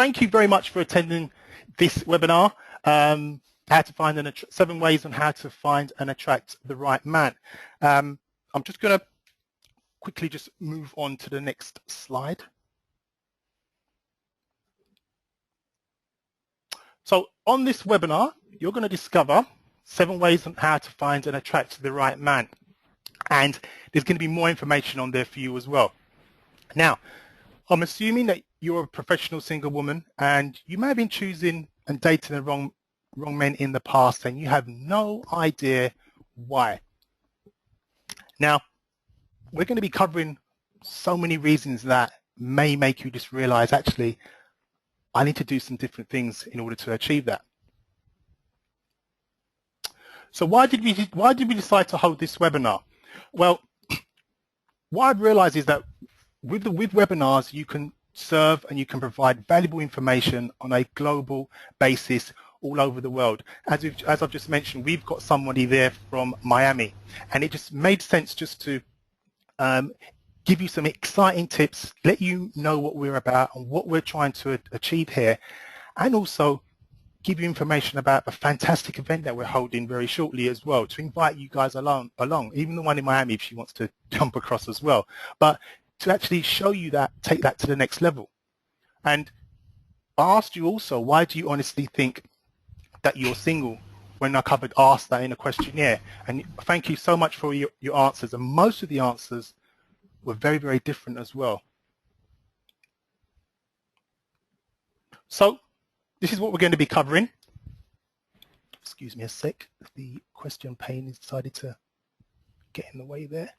thank you very much for attending this webinar, how to find 7 ways on how to find and attract the right man. I'm just going to quickly just move on to the next slide. So on this webinar, you're going to discover 7 ways on how to find and attract the right man. And there's going to be more information on there for you as well. Now, I'm assuming that you're a professional single woman and you may have been choosing and dating the wrong men in the past and you have no idea why. Now, we're going to be covering so many reasons that may make you just realize, actually, I need to do some different things in order to achieve that. So why did we decide to hold this webinar? Well, what I've realized is that with webinars, you can serve and you can provide valuable information on a global basis all over the world. As I've just mentioned, we've got somebody there from Miami, and it just made sense just to give you some exciting tips, let you know what we're about and what we're trying to achieve here, and also give you information about a fantastic event that we're holding very shortly as well, to invite you guys along, even the one in Miami if she wants to jump across as well, but to actually show you that, take that to the next level. And I asked you also, why do you honestly think that you're single, when I asked that in a questionnaire? And thank you so much for your answers, and most of the answers were very, very different as well. So this is what we're going to be covering. Excuse me a sec, the question pane has decided to get in the way there.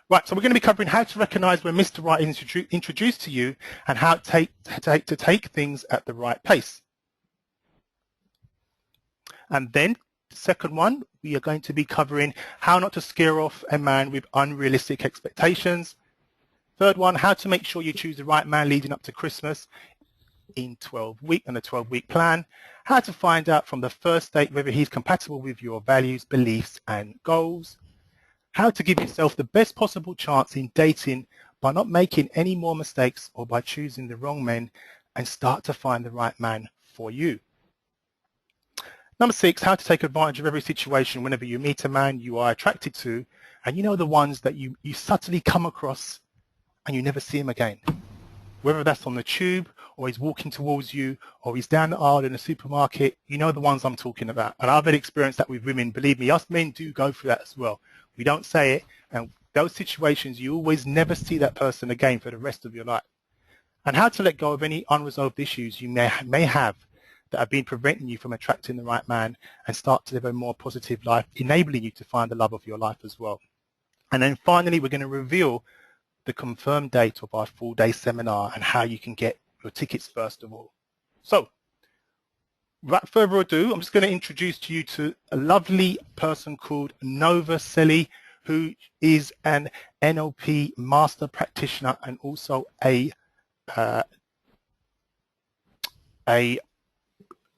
Right, so we're going to be covering how to recognize when Mr. Right is introduced to you and how to take things at the right pace. And then the second one, we are going to be covering how not to scare off a man with unrealistic expectations. Third one, how to make sure you choose the right man leading up to Christmas in a 12-week plan. How to find out from the first date whether he's compatible with your values, beliefs, and goals. How to give yourself the best possible chance in dating by not making any more mistakes or by choosing the wrong men, and start to find the right man for you. Number 6, how to take advantage of every situation whenever you meet a man you are attracted to, and you know the ones that you subtly come across and you never see him again. Whether that's on the tube, or he's walking towards you, or he's down the aisle in a supermarket, you know the ones I'm talking about. And I've had experience that with women. Believe me, us men do go through that as well. We don't say it, and those situations, you always never see that person again for the rest of your life. And how to let go of any unresolved issues you may have that have been preventing you from attracting the right man, and start to live a more positive life, enabling you to find the love of your life as well. And then finally, we're going to reveal the confirmed date of our full-day seminar and how you can get your tickets first of all. So, without further ado, I'm just going to introduce to you to a lovely person called Nova Celli, who is an NLP master practitioner and also a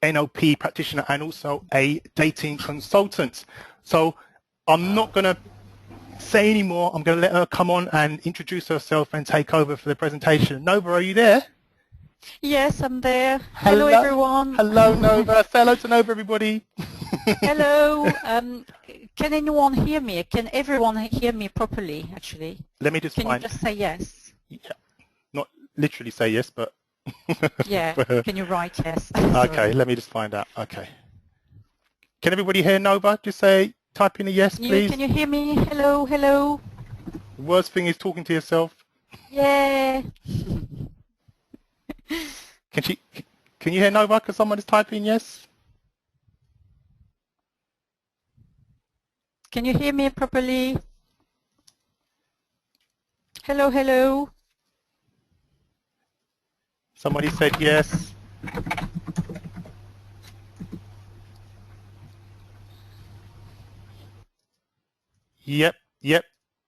NLP practitioner and also a dating consultant. So I'm not going to say any more. I'm going to let her come on and introduce herself and take over for the presentation. Nova, are you there? Yes, I'm there. Hello everyone. Hello, Nova. Say hello to Nova, everybody. Hello. Can anyone hear me? Can everyone hear me properly, actually? Let me just Can you just say yes? Yeah. Not literally say yes, but... Yeah. Can you write yes? Okay, let me just find out. Okay. Can everybody hear Nova? Just type in a yes, please. Can you hear me? Hello, hello. The worst thing is talking to yourself. Yeah. Can you hear Nova? Can someone just type in yes? Can you hear me properly? Hello, hello. Somebody said yes. Yep,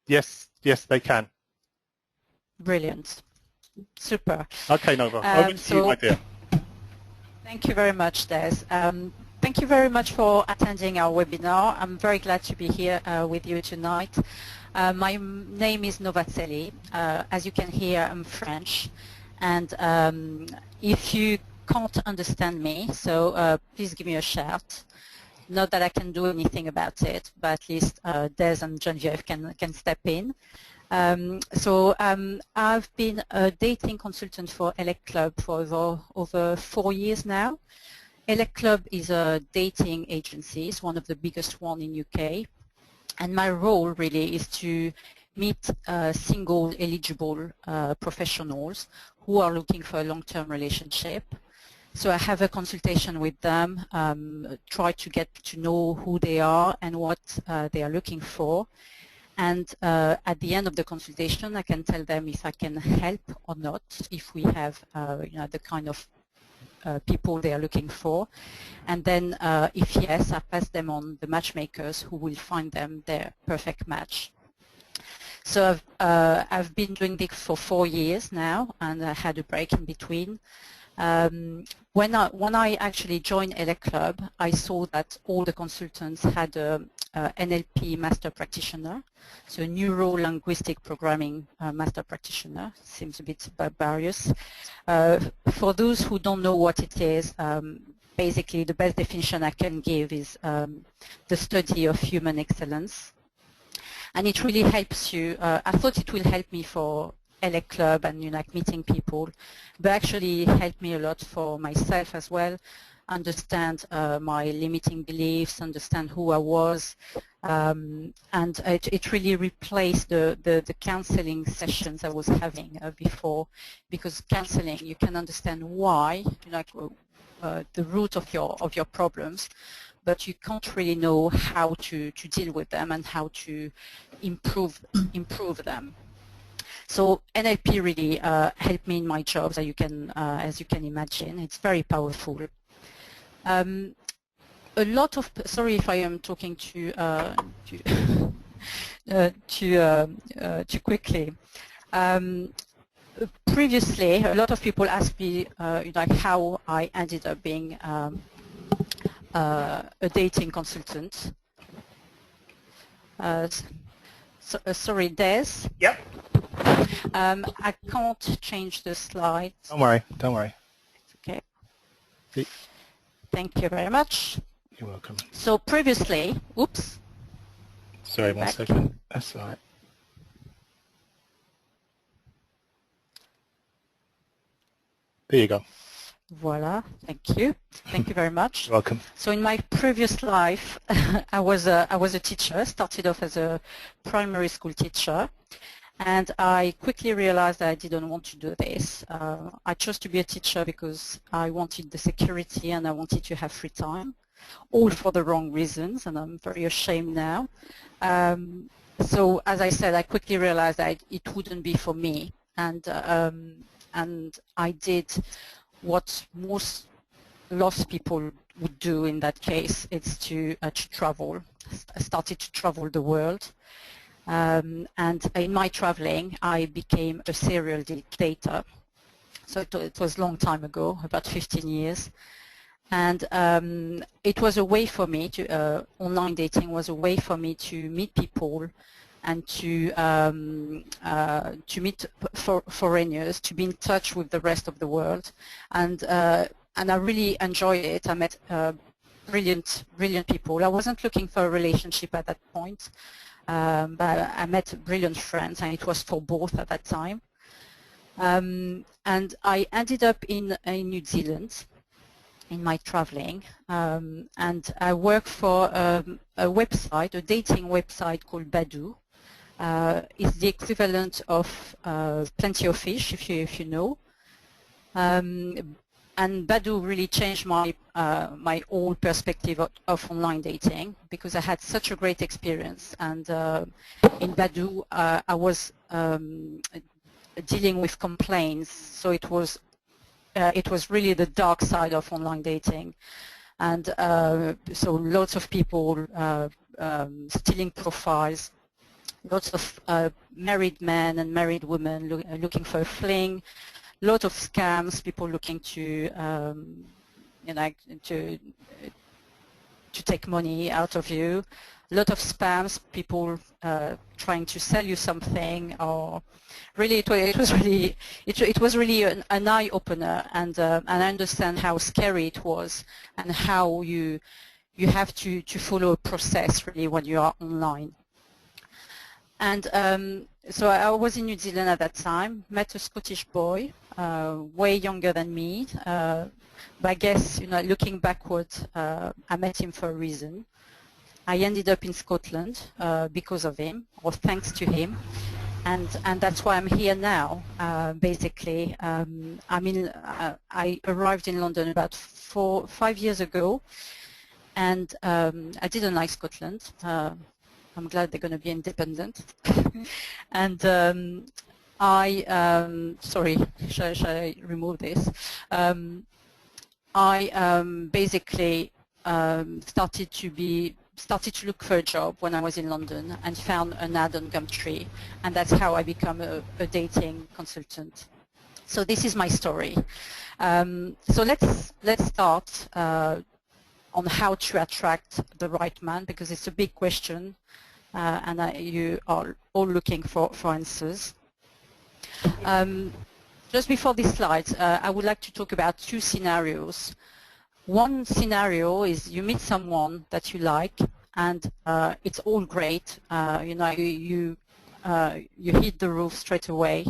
yes, they can. Brilliant. Super. Okay, Nova, over to you, my dear. Thank you very much, Des. Thank you very much for attending our webinar. I'm very glad to be here with you tonight. My name is Nova Celli. As you can hear, I'm French. And if you can't understand me, so please give me a shout. Not that I can do anything about it, but at least Des and Geneviève can step in. I've been a dating consultant for Elect Club for over 4 years now. Elect Club is a dating agency. It's one of the biggest one in UK. And my role really is to meet single eligible professionals who are looking for a long-term relationship. So I have a consultation with them, try to get to know who they are and what they are looking for. And at the end of the consultation, I can tell them if I can help or not, if we have the kind of people they are looking for. And then if yes, I pass them on the matchmakers who will find them their perfect match. So I've been doing this for 4 years now, and I had a break in between. When I actually joined Elect Club, I saw that all the consultants had a NLP master practitioner, so neuro-linguistic programming master practitioner. Seems a bit barbarious. For those who don't know what it is, basically the best definition I can give is the study of human excellence. And it really helps you. I thought it will help me for Elect Club and like meeting people, but actually helped me a lot for myself as well, understand my limiting beliefs, understand who I was, and it really replaced the counseling sessions I was having before, because counseling, you can understand why, the root of your problems, but you can't really know how to deal with them and how to improve them. So NLP really helped me in my jobs, as you can imagine. It's very powerful. A lot of, sorry if I am talking too quickly. Previously, a lot of people asked me like how I ended up being a dating consultant. Sorry, Des? Yep. I can't change the slides. Don't worry, don't worry. Okay. See? Thank you very much. You're welcome. So previously, oops. Sorry, one second. That's all right. There you go. Voila, thank you. Thank you very much. You're welcome. So in my previous life, I was a teacher, started off as a primary school teacher, and I quickly realized that I didn't want to do this. I chose to be a teacher because I wanted the security and I wanted to have free time, all for the wrong reasons, and I'm very ashamed now. So as I said, I quickly realized that it wouldn't be for me, and I did what most lost people would do in that case. It's to travel. I started to travel the world. And in my traveling, I became a serial dater. So it was a long time ago, about 15 years. And it was a way for me to, online dating was a way for me to meet people and to meet foreigners, to be in touch with the rest of the world. And I really enjoyed it. I met brilliant people. I wasn't looking for a relationship at that point. But I met brilliant friends, and it was for both at that time. And I ended up in New Zealand in my traveling, and I work for a website, a dating website called Badoo. It's the equivalent of Plenty of Fish, if you know. And Badoo really changed my my whole perspective of online dating, because I had such a great experience. And in Badoo, I was dealing with complaints, so it was really the dark side of online dating, and so lots of people stealing profiles, lots of married men and married women looking for a fling. Lot of scams, people looking to to take money out of you. a lot of spams, people trying to sell you something, or really it was really an eye opener, and I understand how scary it was and how you have to follow a process really when you are online. And so I was in New Zealand at that time, met a Scottish boy, way younger than me, but I guess, you know, looking backward, I met him for a reason. I ended up in Scotland because of him, or thanks to him, and that's why I'm here now. Basically, I arrived in London about 5 years ago, and I didn't like Scotland. I'm glad they're going to be independent. And sorry, shall I remove this? I basically started to look for a job when I was in London and found an ad on Gumtree, and that's how I became a dating consultant. So this is my story. So let's start on how to attract the right man, because it's a big question, and you are all looking for answers. Just before this slide, I would like to talk about two scenarios. One scenario is you meet someone that you like, and it's all great. You know, you hit the roof straight away,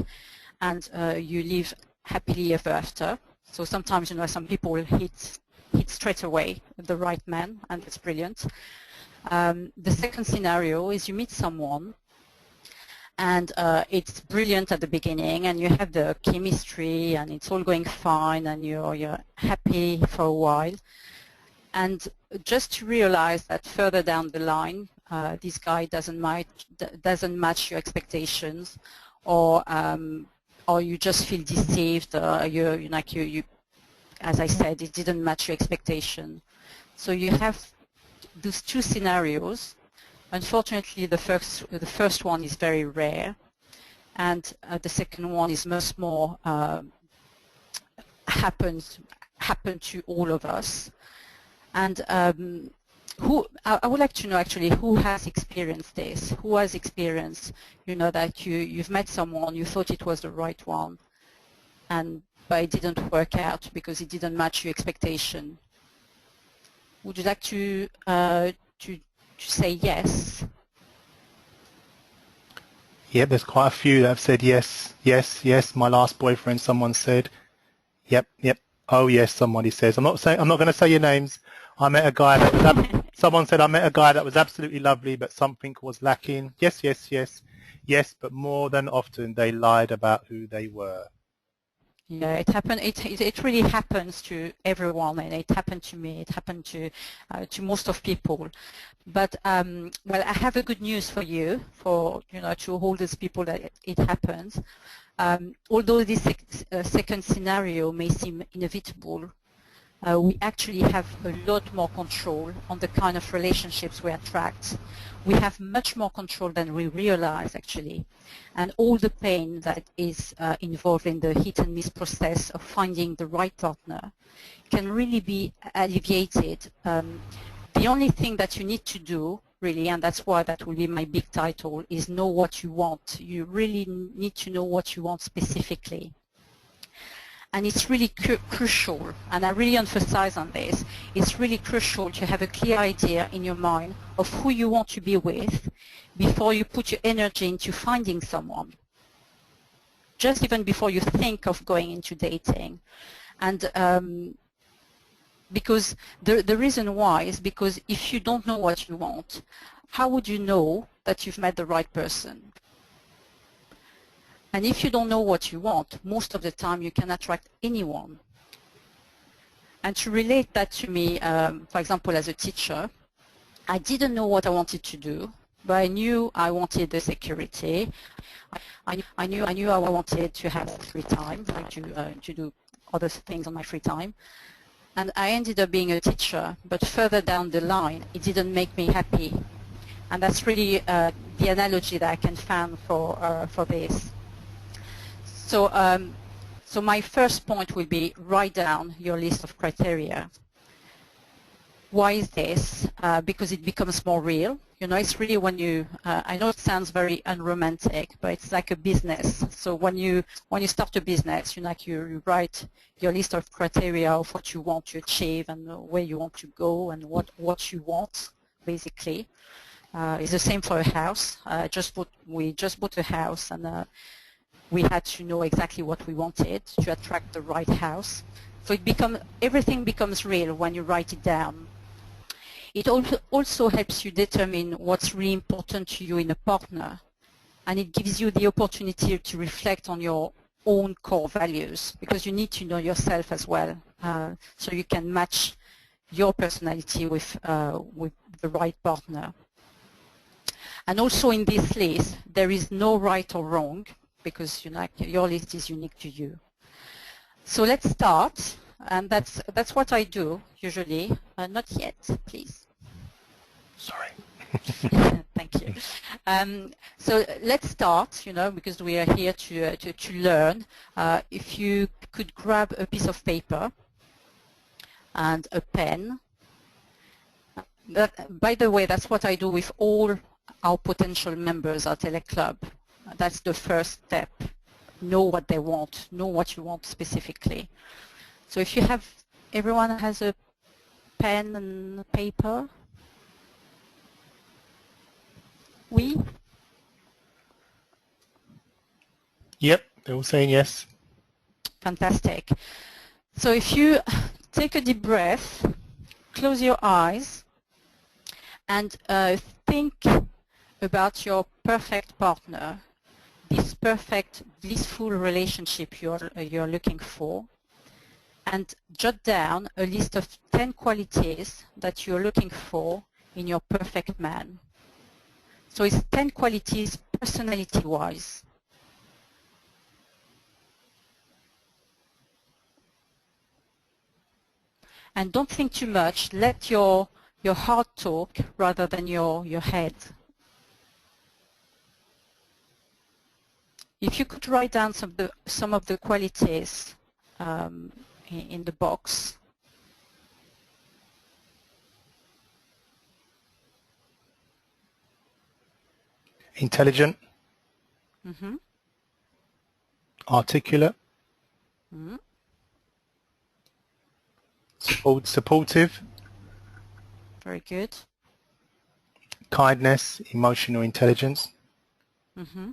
and you live happily ever after. So sometimes, you know, some people hit straight away the right man, and it's brilliant. The second scenario is you meet someone, and it's brilliant at the beginning, and you have the chemistry, and it's all going fine, and you're happy for a while, and just to realize that further down the line, this guy doesn't match your expectations, or you just feel deceived. You as I said, it didn't match your expectation. So you have those two scenarios. Unfortunately, the first one is very rare, and the second one is much more happen to all of us. And I would like to know actually who has experienced this, who has experienced, you know, that you've met someone, you thought it was the right one, but it didn't work out because it didn't match your expectation. Would you like to say yes? Yeah, there's quite a few that have said yes, yes, yes. My last boyfriend, someone said. Yep, yep. Oh yes, somebody says. I'm not going to say your names. I met a guy that was someone said I met a guy that was absolutely lovely, but something was lacking. Yes, yes, yes, yes. But more than often, they lied about who they were. Yeah, it happened. It really happens to everyone, and it happened to me. It happened to most of people. But well, I have a good news for you, to all these people that it happens. Although this second scenario may seem inevitable, we actually have a lot more control on the kind of relationships we attract. We have much more control than we realize, actually. And all the pain that is involved in the hit and miss process of finding the right partner can really be alleviated. The only thing that you need to do, really, and that's why that will be my big title, is know what you want. You really need to know what you want specifically. And it's really crucial, and I really emphasize on this, it's really crucial to have a clear idea in your mind of who you want to be with before you put your energy into finding someone, just even before you think of going into dating. And because the reason why is because if you don't know what you want, how would you know that you've met the right person? And if you don't know what you want, most of the time you can attract anyone. And to relate that to me, for example, as a teacher, I didn't know what I wanted to do, but I knew I wanted the security. I knew I wanted to have free time, like to do other things on my free time. And I ended up being a teacher, but further down the line, it didn't make me happy. And that's really the analogy that I can find for this. So, so my first point will be write down your list of criteria. Why is this? Because it becomes more real. You know, it's really when you, I know it sounds very unromantic, but it's like a business. So when you start a business, you write your list of criteria of what you want to achieve and where you want to go and what you want, basically. It's the same for a house. We just bought a house, and we had to know exactly what we wanted to attract the right house. So everything becomes real when you write it down. It also helps you determine what's really important to you in a partner, and it gives you the opportunity to reflect on your own core values, because you need to know yourself as well, so you can match your personality with the right partner. And also in this list, there is no right or wrong, because your list is unique to you. So let's start, and that's what I do usually. Not yet, please. Sorry. Thank you. So let's start, because we are here to learn. If you could grab a piece of paper and a pen. By the way, that's what I do with all our potential members at Elect Club. That's the first step. Know what they want. Know what you want specifically. So if you have, everyone has a pen and paper. Oui? Yep, they're all saying yes. Fantastic. So if you take a deep breath, close your eyes, and think about your perfect partner, this perfect, blissful relationship you're looking for, and jot down a list of 10 qualities that you're looking for in your perfect man. So it's 10 qualities personality-wise. And don't think too much. Let your heart talk rather than your head. If you could write down some of the qualities in the box. Intelligent. Mm-hmm. Articulate. Mm-hmm. Supportive. Very good. Kindness, emotional intelligence. Mm-hmm.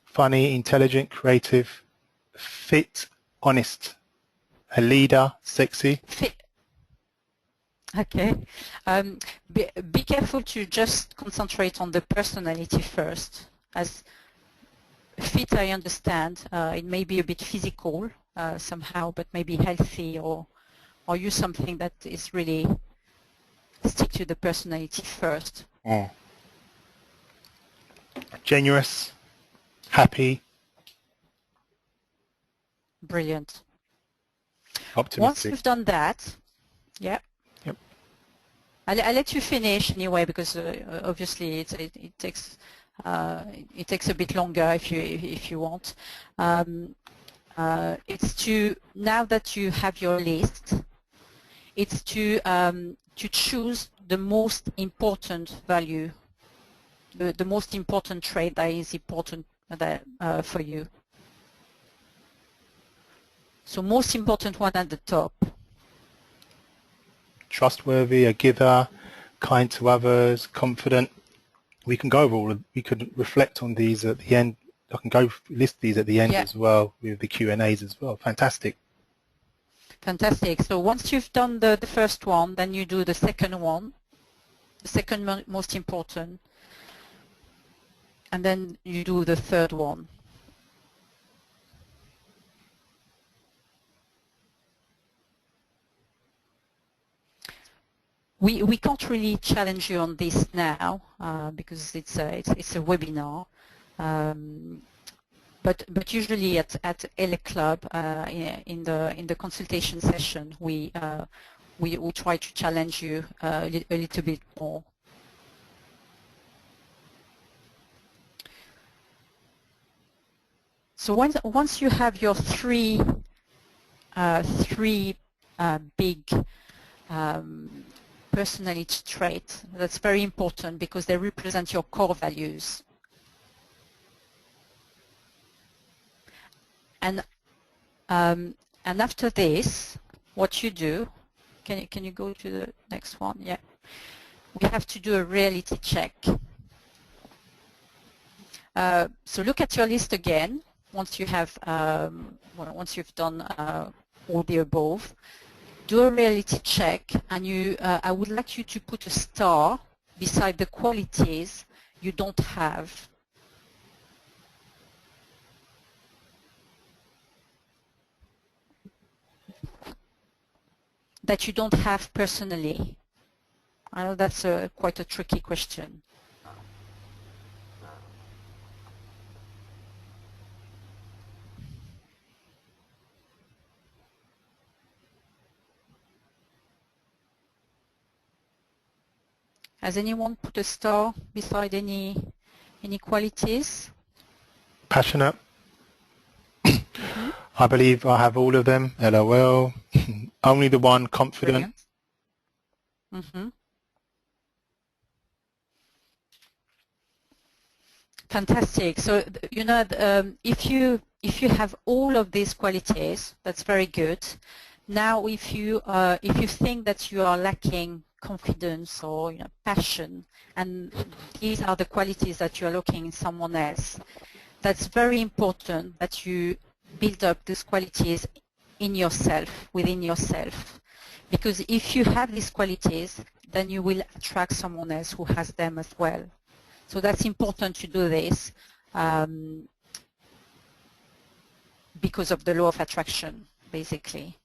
Funny, intelligent, creative, fit, honest. A leader, sexy. Fit. Okay. Be careful to just concentrate on the personality first. As fit, I understand, it may be a bit physical somehow, but maybe healthy, or use something that is really stick to the personality first. Oh. Generous, happy. Brilliant. Optimistic. Once you've done that, yeah. Yep. I'll let you finish anyway, because obviously it takes a bit longer if you want. It's to, now that you have your list, it's to choose the most important value, the most important trait that is important for you. So most important one at the top. Trustworthy, a giver, kind to others, confident. We can go over we could reflect on these at the end. I can go list these at the end as well with the Q&As as well. Fantastic. Fantastic. So once you've done the first one, then you do the second one, the second most important, and then you do the third one. We can't really challenge you on this now because it's a webinar. But usually at Elect Club in the consultation session we try to challenge you a little bit more. So once you have your three big personality trait. That's very important because they represent your core values. And after this, what you do, can you go to the next one? Yeah. We have to do a reality check. So look at your list again once you have once you've done all the above. Do a reality check, and I would like you to put a star beside the qualities you don't have. That you don't have personally. I know that's quite a tricky question. Has anyone put a star beside any qualities? Passionate. I believe I have all of them. LOL. Only the one, confident. Fantastic. So you know, if you have all of these qualities, that's very good. Now, if you think that you are lacking confidence or passion, and these are the qualities that you are looking in someone else, that's very important that you build up these qualities in yourself, within yourself. Because if you have these qualities, then you will attract someone else who has them as well. So that's important to do this because of the law of attraction, basically.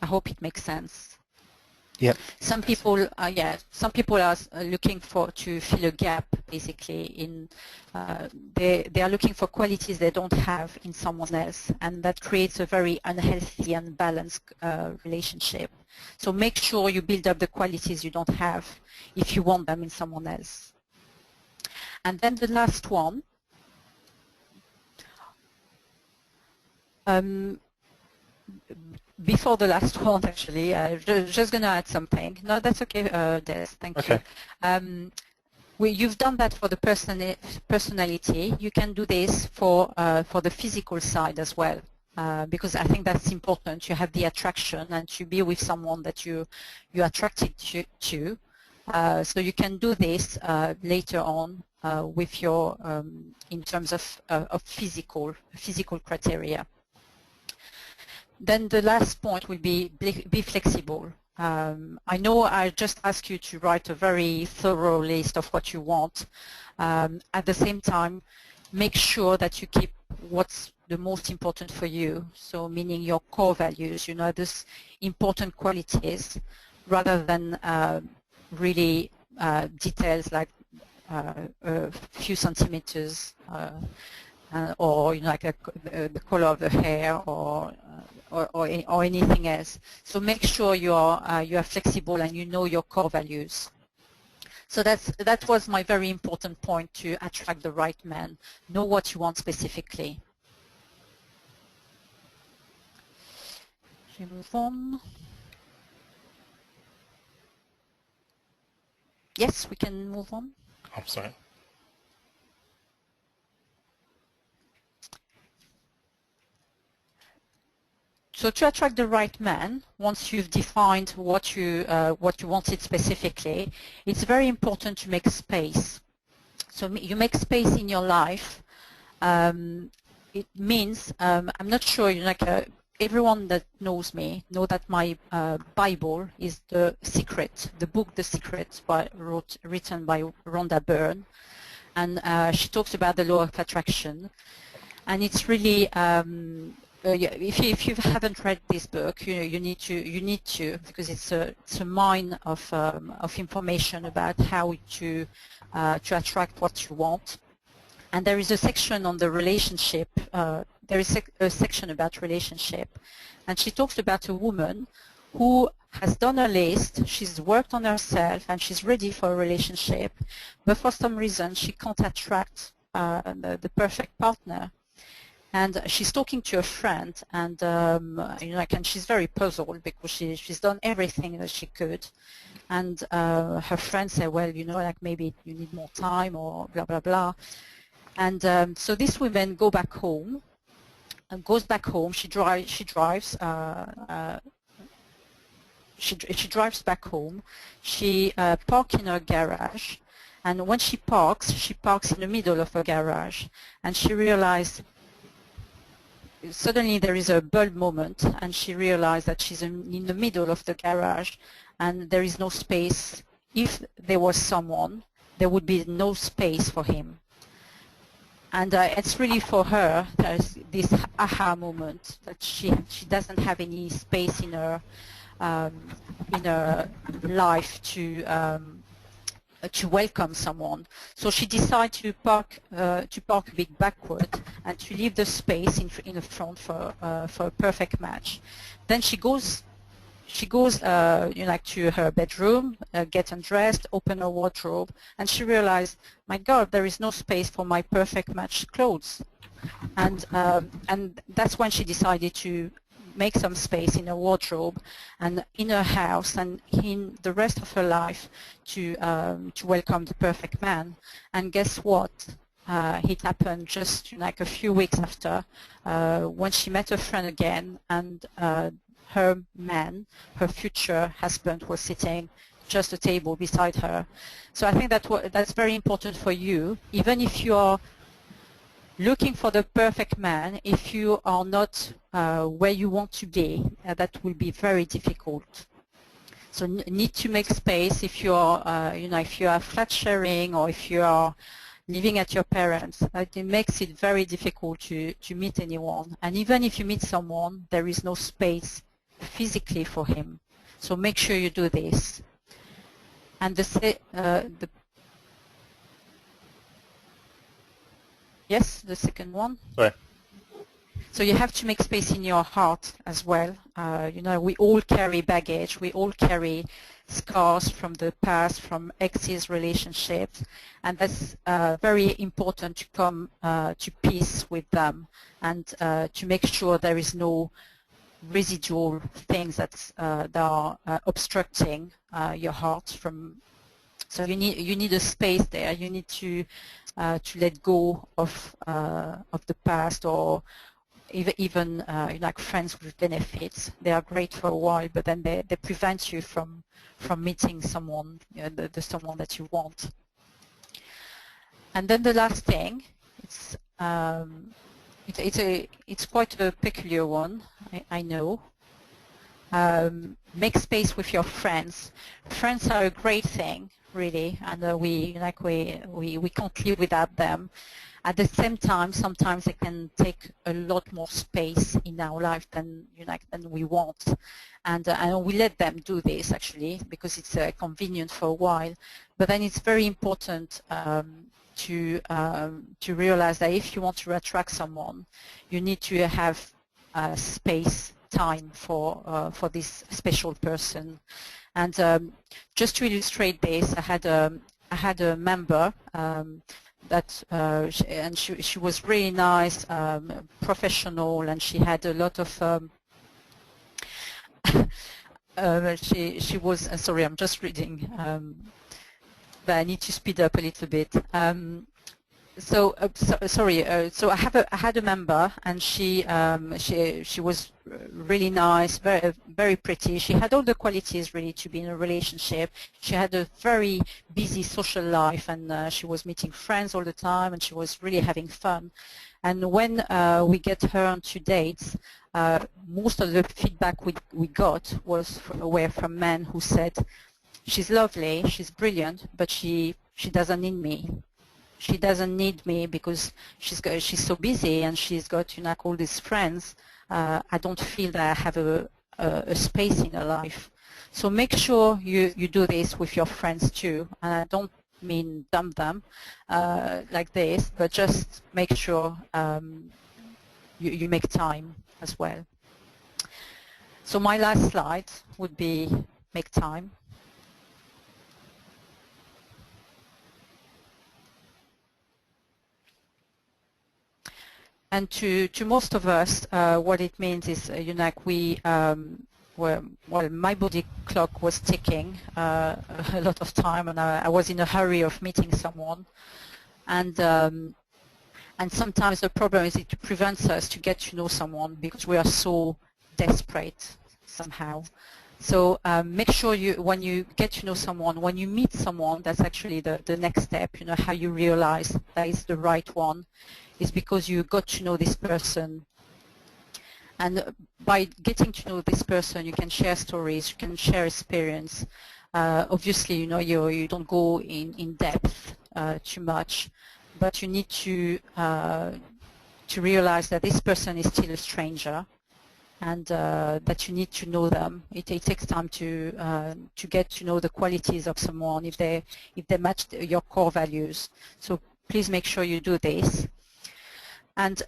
I hope it makes sense. Yep. Some people are looking to fill a gap, basically. They are looking for qualities they don't have in someone else, and that creates a very unhealthy, unbalanced relationship. So make sure you build up the qualities you don't have if you want them in someone else. And then the last one. Before the last one, actually, just going to add something. No, that's okay, Des. Thank you. You've done that for the personality. You can do this for the physical side as well, because I think that's important. You have the attraction and to be with someone that you're attracted to. So you can do this later on with your in terms of physical criteria. Then the last point will be flexible. I know I just asked you to write a very thorough list of what you want. At the same time, make sure that you keep what's the most important for you. So meaning your core values, those important qualities, rather than really details like a few centimeters or like the color of the hair or anything else. So make sure you are flexible and you know your core values. So that was my very important point to attract the right man. Know what you want specifically. Shall we move on? Yes, we can move on. I'm sorry. So to attract the right man, once you've defined what you wanted specifically, it's very important to make space. So you make space in your life. It means I'm not sure. Everyone that knows me know that my Bible is The Secret, the book The Secret, written by Rhonda Byrne, and she talks about the law of attraction, and it's really. If you haven't read this book, you need to because it's a mine of information about how to attract what you want. And there is a section on the relationship. There is a section about relationship, and she talks about a woman who has done a list. She's worked on herself and she's ready for a relationship, but for some reason she can't attract the perfect partner. and she's talking to a friend, and and she's very puzzled because she's done everything that she could, and her friend said, well, like maybe you need more time or blah blah blah, and so this woman goes back home. She drives. She drives back home. She parks in her garage, and when she parks in the middle of her garage, and she realized suddenly there is a bulb moment, and she realized that she's in the middle of the garage, and there is no space. If there was someone, there would be no space for him. And it's really for her this aha moment that she doesn't have any space in her life to welcome someone. So she decided to park a bit backward and to leave the space in the front for a perfect match. Then she goes to her bedroom, get undressed, open her wardrobe, and she realized, my God, there is no space for my perfect match clothes. And that's when she decided to make some space in her wardrobe and in her house and in the rest of her life to welcome the perfect man. And guess what? It happened just like a few weeks after when she met her friend again, and her man, her future husband, was sitting just a table beside her. So I think that's very important for you, even if you are looking for the perfect man. If you are not where you want to be, that will be very difficult. So need to make space if you are, if you are flat sharing or if you are living at your parents. It makes it very difficult to meet anyone. And even if you meet someone, there is no space physically for him. So make sure you do this. And yes, the second one. Sorry. So you have to make space in your heart as well. We all carry baggage. We all carry scars from the past, from exes relationships, and that's very important to come to peace with them and to make sure there is no residual things that are obstructing your heart from. So you need a space there. You need to let go of the past, or even like friends with benefits. They are great for a while, but then they prevent you from meeting someone, the someone that you want. And then the last thing, it's quite a peculiar one, I know. Make space with your friends. Friends are a great thing, really, and we can't live without them. At the same time, sometimes they can take a lot more space in our life than we want, and we let them do this actually because it's convenient for a while. But then it's very important to realize that if you want to attract someone, you need to have space, time for this special person. And just to illustrate this, I had a member that she was really nice, professional, and she had a lot of she was sorry, I'm just reading, but I need to speed up a little bit. So I had a member, and she was really nice, very pretty. She had all the qualities really to be in a relationship. She had a very busy social life, and she was meeting friends all the time, and she was really having fun. And when we get her onto dates, most of the feedback we got were from men who said, "She's lovely, she's brilliant, but she doesn't need me. She doesn't need me because she's so busy and she's got all these friends. I don't feel that I have a space in her life." So make sure you do this with your friends too. And I don't mean dump them like this, but just make sure you make time as well. So my last slide would be make time. And to most of us, what it means is, you know, like well, my body clock was ticking a lot of time, and I was in a hurry of meeting someone, and sometimes the problem is it prevents us to get to know someone because we are so desperate somehow. So make sure when you get to know someone, when you meet someone, that's actually the next step, you know, how you realize that is the right one, is because you got to know this person. And by getting to know this person, you can share stories, you can share experience. Obviously, you know, you don't go in depth too much, but you need to realize that this person is still a stranger, and that you need to know them. It takes time to get to know the qualities of someone if they match your core values. So please make sure you do this. And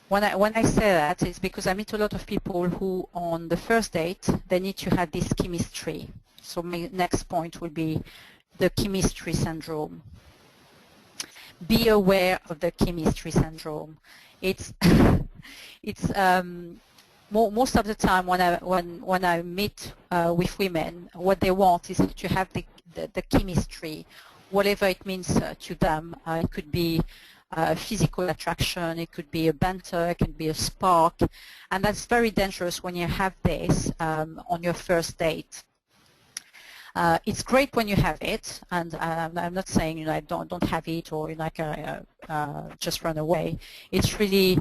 when I say that, it's because I meet a lot of people who, on the first date, they need to have this chemistry. So my next point will be the chemistry syndrome. Be aware of the chemistry syndrome. It's most of the time when I meet with women, what they want is to have the chemistry, whatever it means to them. It could be physical attraction, it could be a banter, it can be a spark, and that's very dangerous when you have this on your first date. It's great when you have it, and I'm not saying, you know, don't have it, or, you know, like just run away. It's really,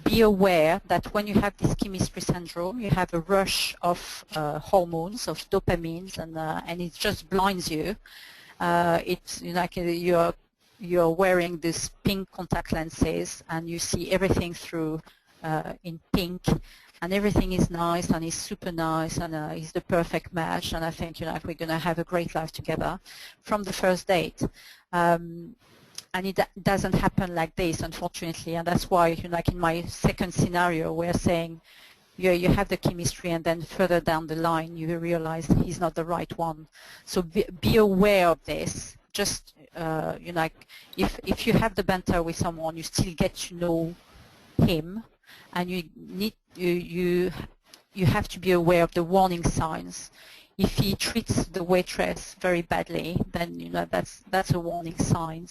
be aware that when you have this chemistry syndrome, you have a rush of hormones, of dopamines, and it just blinds you. It's, you know, like you're wearing these pink contact lenses, and you see everything through in pink, and everything is nice, and is super nice, and is the perfect match, and I think, you know, we're going to have a great life together from the first date. And it doesn't happen like this, unfortunately, and that's why, you know, like in my second scenario, we're saying you have the chemistry, and then further down the line you realize he's not the right one. So be aware of this. Just you know, like if you have the banter with someone, you still get to know him, and you have to be aware of the warning signs. If he treats the waitress very badly, then, you know, that's a warning sign.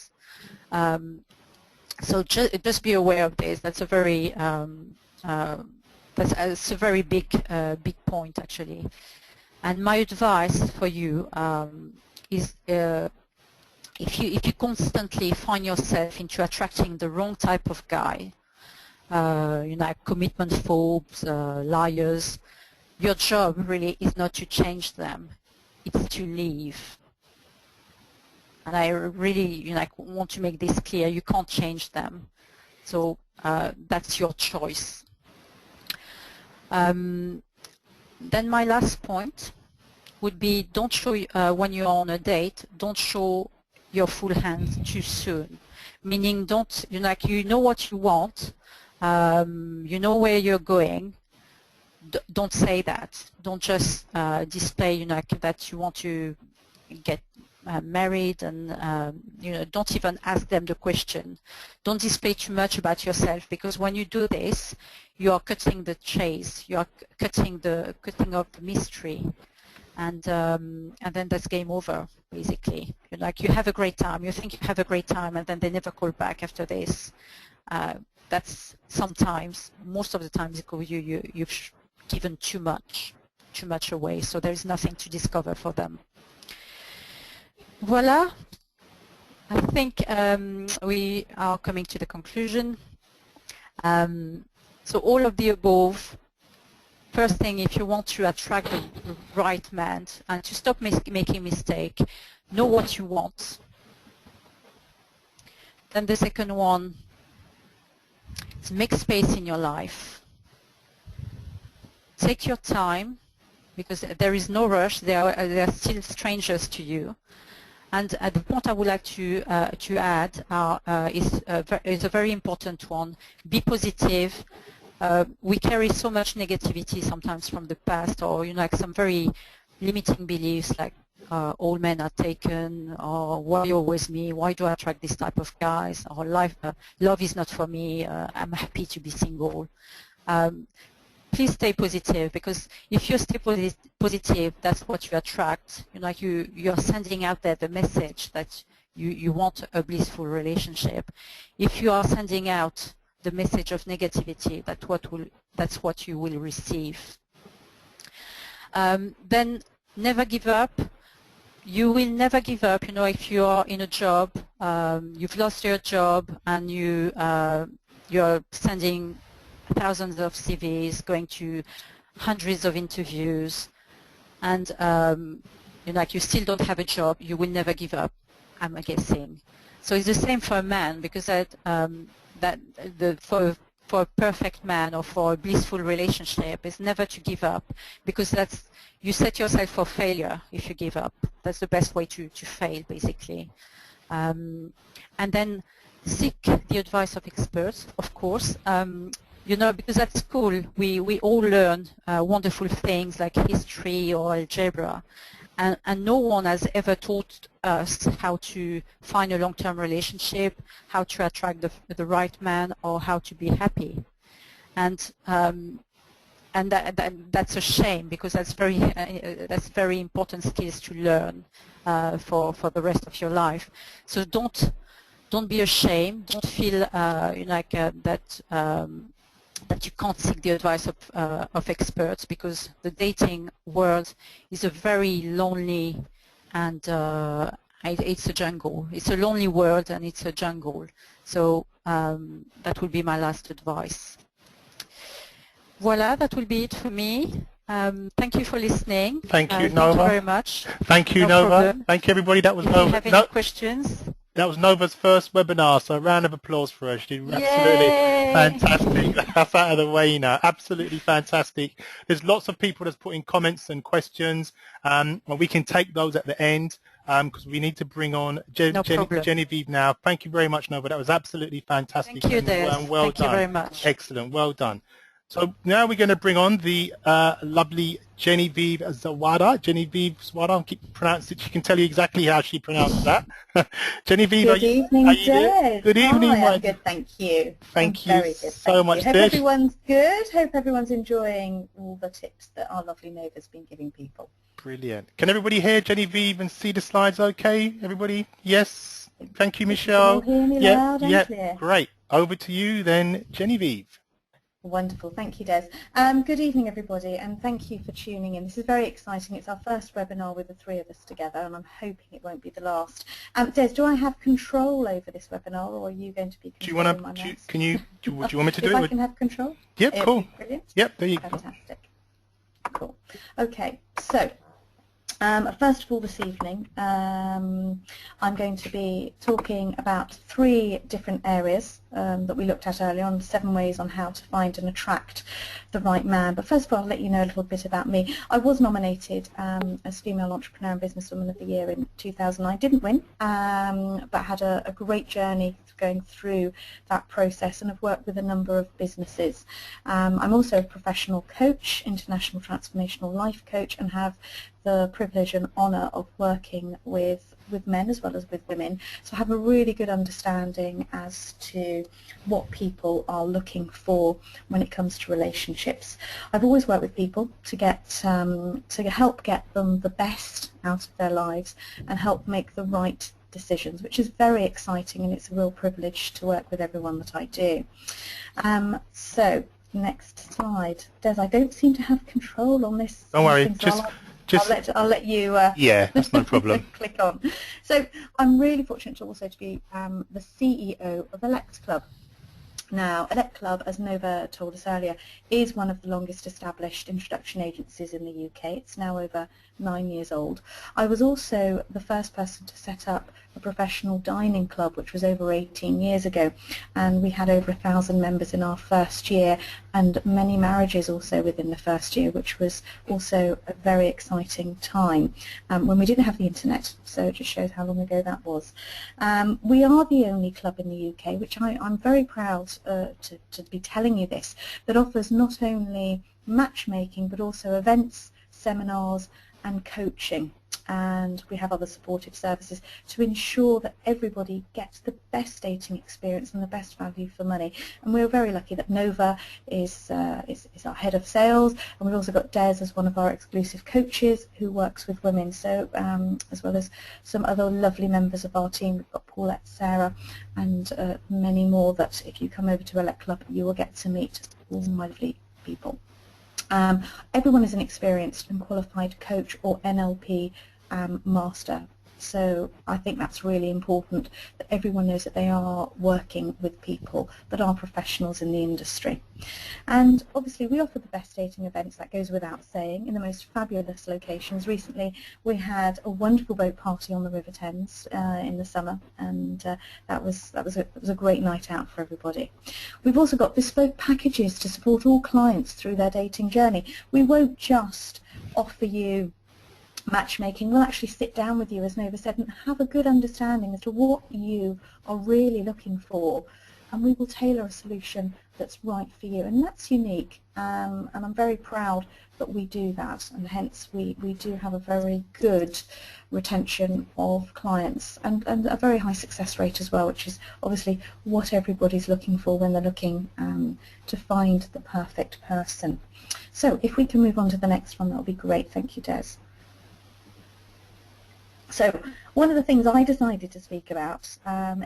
So just be aware of this. That's a very that's a very big point, actually. And my advice for you is, if you constantly find yourself into attracting the wrong type of guy, you know, commitment phobes, liars, your job really is not to change them, it's to leave. And I really, you know, like, want to make this clear. You can't change them. So that's your choice. Then my last point would be, don't show, when you're on a date, don't show your full hand too soon. Meaning, don't, you know, like, you know what you want, you know where you're going. Don't say that. Don't just display, you know, like, that you want to get married, and you know, don't even ask them the question. Don't display too much about yourself, because when you do this, you are cutting the chase. You are cutting off the mystery, and then that's game over, basically. You're like, you have a great time. You think you have a great time, and then they never call back after this. That's sometimes, most of the times, you've given too much away, so there is nothing to discover for them. Voila, I think we are coming to the conclusion. So all of the above, first thing, if you want to attract the right man and to stop making mistake, know what you want. Then the second one is make space in your life. Take your time, because there is no rush. They are still strangers to you. And the point I would like to add is a very important one. Be positive. We carry so much negativity sometimes from the past, or, you know, like, some very limiting beliefs, like all men are taken, or why you're with me, why do I attract this type of guys, or love is not for me, I'm happy to be single. Please stay positive, because if you stay positive, that's what you attract. You're sending out there the message that you want a blissful relationship. If you are sending out the message of negativity, that's what you will receive. Then never give up. You will never give up. If you are in a job, you've lost your job, and you're sending thousands of CVs, going to hundreds of interviews, and you still don't have a job, you will never give up, I'm guessing. So it's the same for a man, because for a perfect man or for a blissful relationship is never to give up, because you set yourself for failure if you give up. That's the best way to fail, basically. And then seek the advice of experts, of course. Because at school we all learn wonderful things like history or algebra, and no one has ever taught us how to find a long-term relationship, how to attract the right man, or how to be happy. And that's a shame, because that's very important skills to learn for the rest of your life. So don't be ashamed. Don't feel that you can't seek the advice of experts, because the dating world is a very lonely and it's a jungle. It's a lonely world, and it's a jungle. So that would be my last advice. Voila, that will be it for me. Thank you for listening. Thank you, Nova. Thank you very much. Thank you, Nova. Problem. Thank you, everybody. That was if Nova. You have any questions? That was Nova's first webinar, so a round of applause for her. She did absolutely fantastic. That's out of the way now. Absolutely fantastic. There's lots of people that's putting comments and questions. Well, we can take those at the end, because we need to bring on Genevieve now. Thank you very much, Nova. That was absolutely fantastic. Thank you, Des. Well Thank done. you very much. Excellent. Well done. So now we're going to bring on the lovely Genevieve Zawada. Genevieve Zawada, I'll keep pronouncing it. She can tell you exactly how she pronounced that. Genevieve, good evening, Des. Good evening. Hi, I'm good, thank you. Thank you very good, so much, Hope everyone's good. Hope everyone's enjoying all the tips that our lovely Nova's been giving people. Brilliant. Can everybody hear Genevieve and see the slides okay? Everybody? Yes? Thank you, Michelle. Can you all hear me loud and clear? Great. Over to you then, Genevieve. Wonderful. Thank you, Des. Good evening, everybody, and thank you for tuning in. This is very exciting. It's our first webinar with the three of us together, and I'm hoping it won't be the last. Des, do I have control over this webinar, or are you going to be controlling my notes? Do you want me to do if it? I can have control? Yep, cool. Brilliant. Yep, there you go. Fantastic. Cool. Okay, so first of all, this evening, I'm going to be talking about 3 different areas that we looked at earlier on, 7 ways on how to find and attract the right man. But first of all, I'll let you know a little bit about me. I was nominated as Female Entrepreneur and Businesswoman of the Year in 2009. Didn't win, but had a great journey going through that process, and have worked with a number of businesses. I'm also a professional coach, international transformational life coach, and have the privilege and honour of working with men as well as with women. So I have a really good understanding as to what people are looking for when it comes to relationships. I've always worked with people to get to help get them the best out of their lives and help make the right decisions, which is very exciting, and it's a real privilege to work with everyone that I do. So next slide. Des, I don't seem to have control on this. Don't worry, I'll let you yeah, that's no problem. click on. So I'm really fortunate to also to be the CEO of Elect Club. Now, Elect Club, as Nova told us earlier, is one of the longest established introduction agencies in the UK. It's now over 9 years old. I was also the first person to set up a professional dining club, which was over 18 years ago, and we had over 1,000 members in our first year, and many marriages also within the first year, which was also a very exciting time when we didn't have the internet, so it just shows how long ago that was. We are the only club in the UK, which I'm very proud to be telling you this, that offers not only matchmaking but also events, seminars and coaching. and we have other supportive services to ensure that everybody gets the best dating experience and the best value for money. And we're very lucky that Nova is our head of sales, and we've also got Des as one of our exclusive coaches who works with women. So as well as some other lovely members of our team, we've got Paulette, Sarah, and many more that if you come over to Elect Club you will get to meet all my lovely people. Everyone is an experienced and qualified coach or NLP master. So I think that's really important, that everyone knows that they are working with people that are professionals in the industry. And obviously we offer the best dating events, that goes without saying, in the most fabulous locations. Recently we had a wonderful boat party on the River Thames in the summer, and that was a great night out for everybody. We've also got bespoke packages to support all clients through their dating journey. We won't just offer you matchmaking, we'll actually sit down with you, as Nova said, and have a good understanding as to what you are really looking for, and we will tailor a solution that's right for you, and that's unique, and I'm very proud that we do that, and hence we do have a very good retention of clients and a very high success rate as well, which is obviously what everybody's looking for when they're looking to find the perfect person. So if we can move on to the next one, that would be great. Thank you, Des. So one of the things I decided to speak about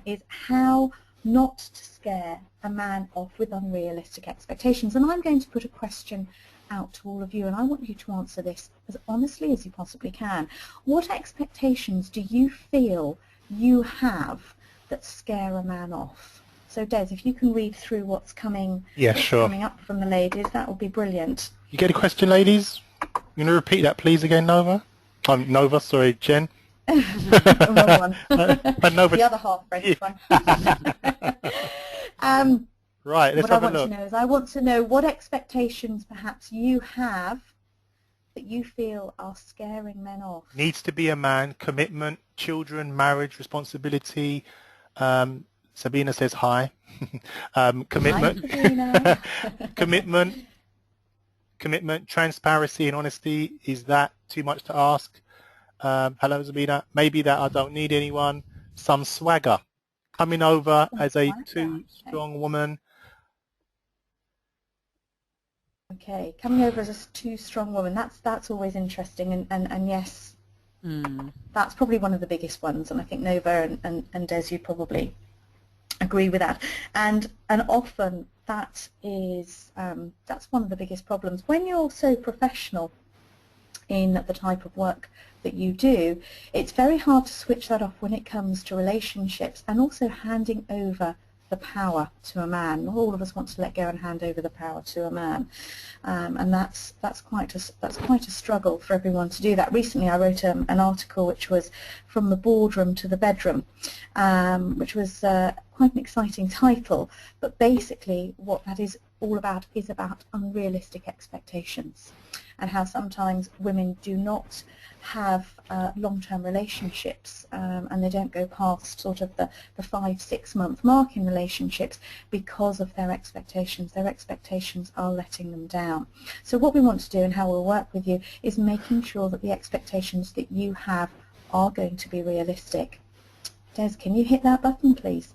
is how not to scare a man off with unrealistic expectations. And I'm going to put a question out to all of you, and I want you to answer this as honestly as you possibly can. What expectations do you feel you have that scare a man off? So Des, if you can read through what's coming, coming up from the ladies, that would be brilliant. You get a question, ladies? You going to repeat that, please, again, Nova? Nova, sorry, Jen. Wrong one. The other half French one. Right, let's have a look. I want to know what expectations perhaps you have that you feel are scaring men off. Needs to be a man, commitment, children, marriage, responsibility. Sabina says hi. Commitment. Hi, commitment, transparency and honesty. Is that too much to ask? Hello, Sabina. Maybe that I don't need anyone. Some swagger. Coming over as a too-strong woman. Okay, coming over as a too-strong woman. That's always interesting, and yes, that's probably one of the biggest ones. And I think Nova and Des, you probably agree with that. And often that is that's one of the biggest problems when you're so professional in the type of work that you do. It's very hard to switch that off when it comes to relationships and also handing over the power to a man. Not all of us want to let go and hand over the power to a man, and that's quite a struggle for everyone to do that. Recently I wrote an article which was From the Boardroom to the Bedroom, which was quite an exciting title, but basically what that is all about is about unrealistic expectations, and how sometimes women do not have long-term relationships, and they don't go past sort of the 5-6 month mark in relationships because of their expectations. Their expectations are letting them down. So what we want to do and how we'll work with you is making sure that the expectations that you have are going to be realistic. Des, can you hit that button, please?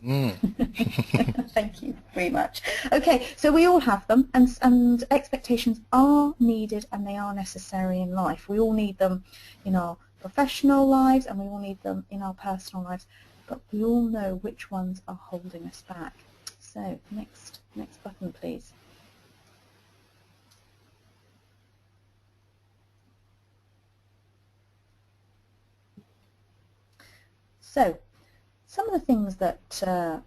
Thank you very much. Okay, so we all have them, and expectations are needed and they are necessary in life. We all need them in our professional lives and we all need them in our personal lives, but we all know which ones are holding us back. So next button, please. So some of the things that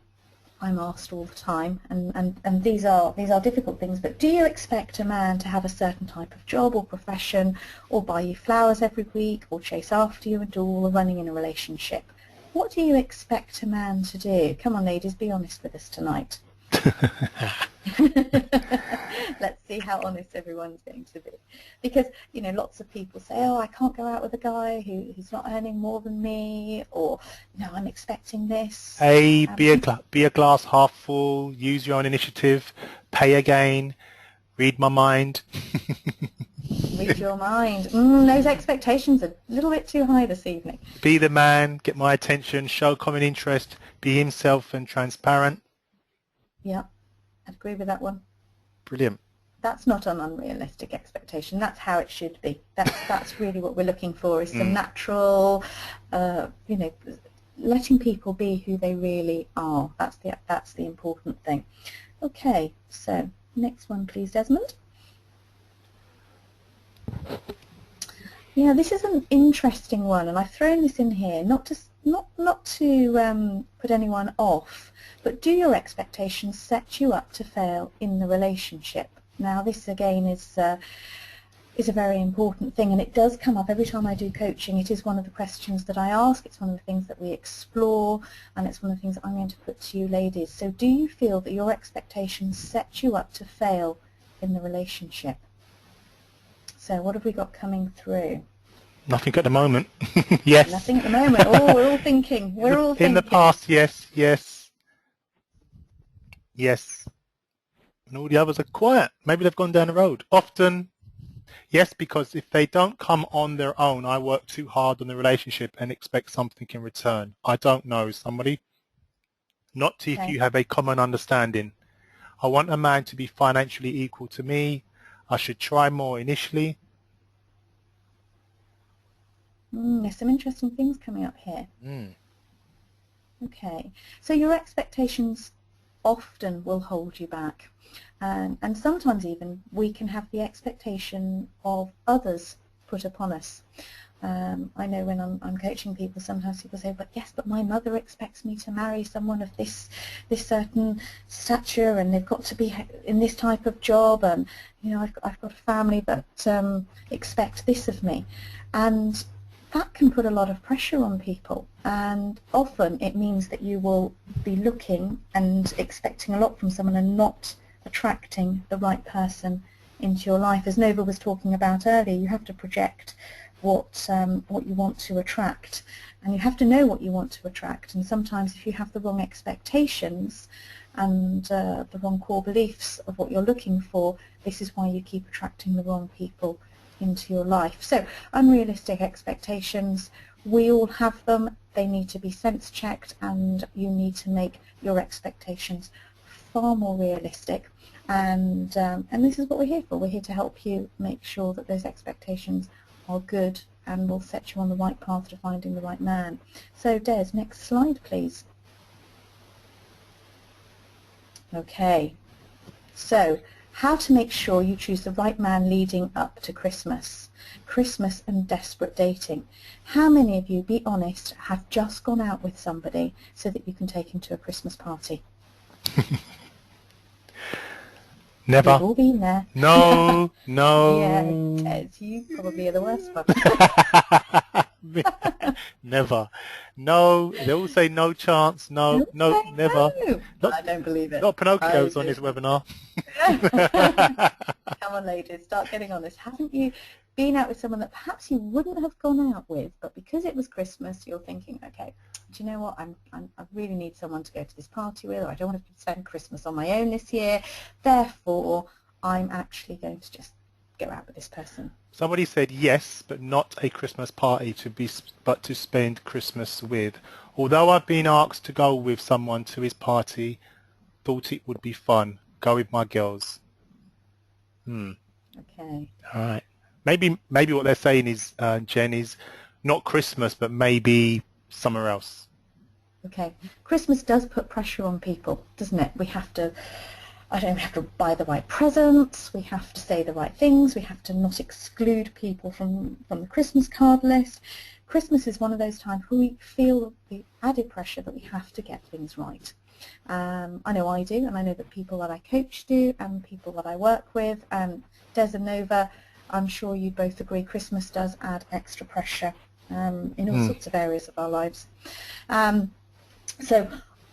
I'm asked all the time, and these are difficult things, but do you expect a man to have a certain type of job or profession, or buy you flowers every week, or chase after you and do all the running in a relationship? What do you expect a man to do? Come on, ladies, be honest with us tonight. Let's see how honest everyone's going to be, because lots of people say, oh, I can't go out with a guy who's not earning more than me, or no, I'm expecting this. Hey, be a glass half full, use your own initiative, pay again, read my mind. Read your mind. Those expectations are a little bit too high this evening. Be the man, get my attention, show common interest, be himself and transparent. Yeah, I'd agree with that one. Brilliant. That's not an unrealistic expectation. That's how it should be. That's really what we're looking for, is some natural, letting people be who they really are. That's the important thing. Okay, so next one, please, Desmond. Yeah, this is an interesting one, and I've thrown this in here not to put anyone off, but do your expectations set you up to fail in the relationship? Now, this again is a very important thing, and it does come up every time I do coaching. It is one of the questions that I ask. It's one of the things that we explore, and it's one of the things that I'm going to put to you ladies. So do you feel that your expectations set you up to fail in the relationship? So what have we got coming through? Nothing at the moment. Yes. Nothing at the moment. Oh, we're all thinking. We're all thinking. In the past, yes, yes, yes. And all the others are quiet. Maybe they've gone down the road. Often, yes, because if they don't come on their own, I work too hard on the relationship and expect something in return. I don't know somebody. Not if you have a common understanding. I want a man to be financially equal to me. I should try more initially. There's some interesting things coming up here. Okay, so your expectations often will hold you back, and sometimes even we can have the expectation of others put upon us. I know when I'm coaching people, sometimes people say, but yes, but my mother expects me to marry someone of this certain stature, and they've got to be in this type of job, and I've got a family that expect this of me, and that can put a lot of pressure on people, and often it means that you will be looking and expecting a lot from someone and not attracting the right person into your life. As Nova was talking about earlier, you have to project what you want to attract, and you have to know what you want to attract, and sometimes if you have the wrong expectations and the wrong core beliefs of what you're looking for, this is why you keep attracting the wrong people into your life. So unrealistic expectations, we all have them. They need to be sense checked, and you need to make your expectations far more realistic, and this is what we're here for. We're here to help you make sure that those expectations are good and will set you on the right path to finding the right man. So Des, next slide please. Okay, so how to make sure you choose the right man leading up to Christmas. Christmas and desperate dating. How many of you, be honest, have just gone out with somebody so that you can take him to a Christmas party? Never. We've all been there. No, no. Yeah, Des, you probably are the worst one. Never. No, they all say no chance, no, never. No. Not, I don't believe it. Not Pinocchio's on this webinar. Come on ladies, start getting on this. Haven't you been out with someone that perhaps you wouldn't have gone out with, but because it was Christmas you're thinking, okay, do you know what, I really need someone to go to this party with, or I don't want to spend Christmas on my own this year, therefore I'm actually going to just go out with this person. Somebody said yes, but not a Christmas party but to spend Christmas with. Although I've been asked to go with someone to his party, thought it would be fun. Go with my girls. Okay. All right. Maybe what they're saying is, Jen, is not Christmas, but maybe somewhere else. Okay. Christmas does put pressure on people, doesn't it? We have to buy the right presents, we have to say the right things, we have to not exclude people from the Christmas card list. Christmas is one of those times where we feel the added pressure that we have to get things right. I know I do, and I know that people that I coach do, and people that I work with, and Des and Nova, I'm sure you both agree Christmas does add extra pressure in all sorts of areas of our lives. So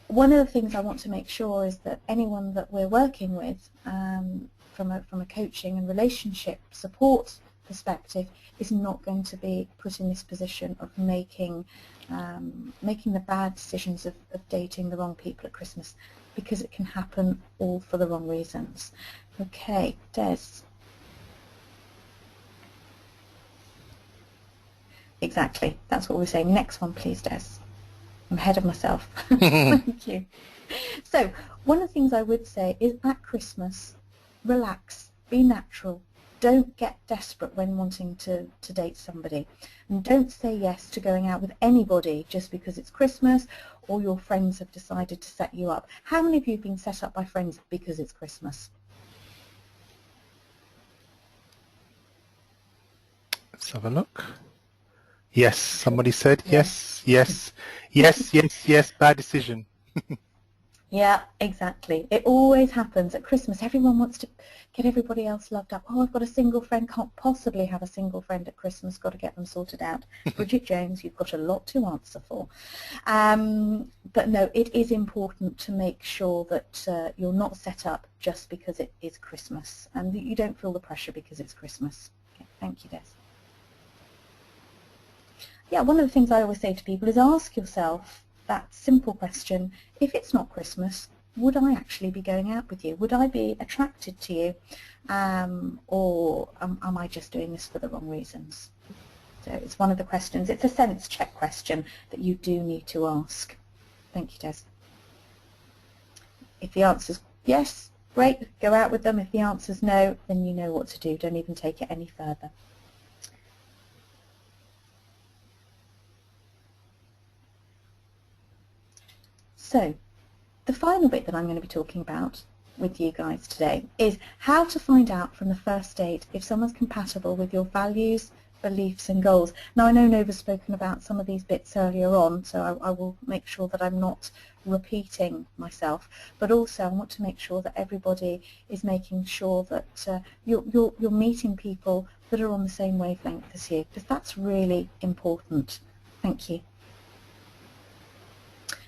one of the things I want to make sure is that anyone that we're working with from a coaching and relationship support perspective is not going to be put in this position of making the bad decisions of dating the wrong people at Christmas, because it can happen all for the wrong reasons. Okay, Des. Exactly. That's what we're saying. Next one, please, Des. I'm ahead of myself. Thank you. So one of the things I would say is at Christmas, relax, be natural. Don't get desperate when wanting to date somebody. And don't say yes to going out with anybody just because it's Christmas or your friends have decided to set you up. How many of you have been set up by friends because it's Christmas? Let's have a look. Yes, somebody said Yeah. yes, bad decision. Yeah, exactly. It always happens at Christmas. Everyone wants to get everybody else loved up. Oh, I've got a single friend, can't possibly have a single friend at Christmas, got to get them sorted out. Bridget Jones, you've got a lot to answer for. But no, it is important to make sure that you're not set up just because it is Christmas and that you don't feel the pressure because it's Christmas. Okay, thank you, Des. Yeah, one of the things I always say to people is ask yourself that simple question, if it's not Christmas, would I actually be going out with you? Would I be attracted to you? Or am I just doing this for the wrong reasons? So it's one of the questions. It's a sense check question that you do need to ask. Thank you, Des. If the answer's yes, great, go out with them. If the answer's no, then you know what to do. Don't even take it any further. So, the final bit that I'm going to be talking about with you guys today is how to find out from the first date if someone's compatible with your values, beliefs and goals. Now I know Nova's spoken about some of these bits earlier on, so I will make sure that I'm not repeating myself, but also I want to make sure that everybody is making sure that you're meeting people that are on the same wavelength as you, because that's really important. Thank you.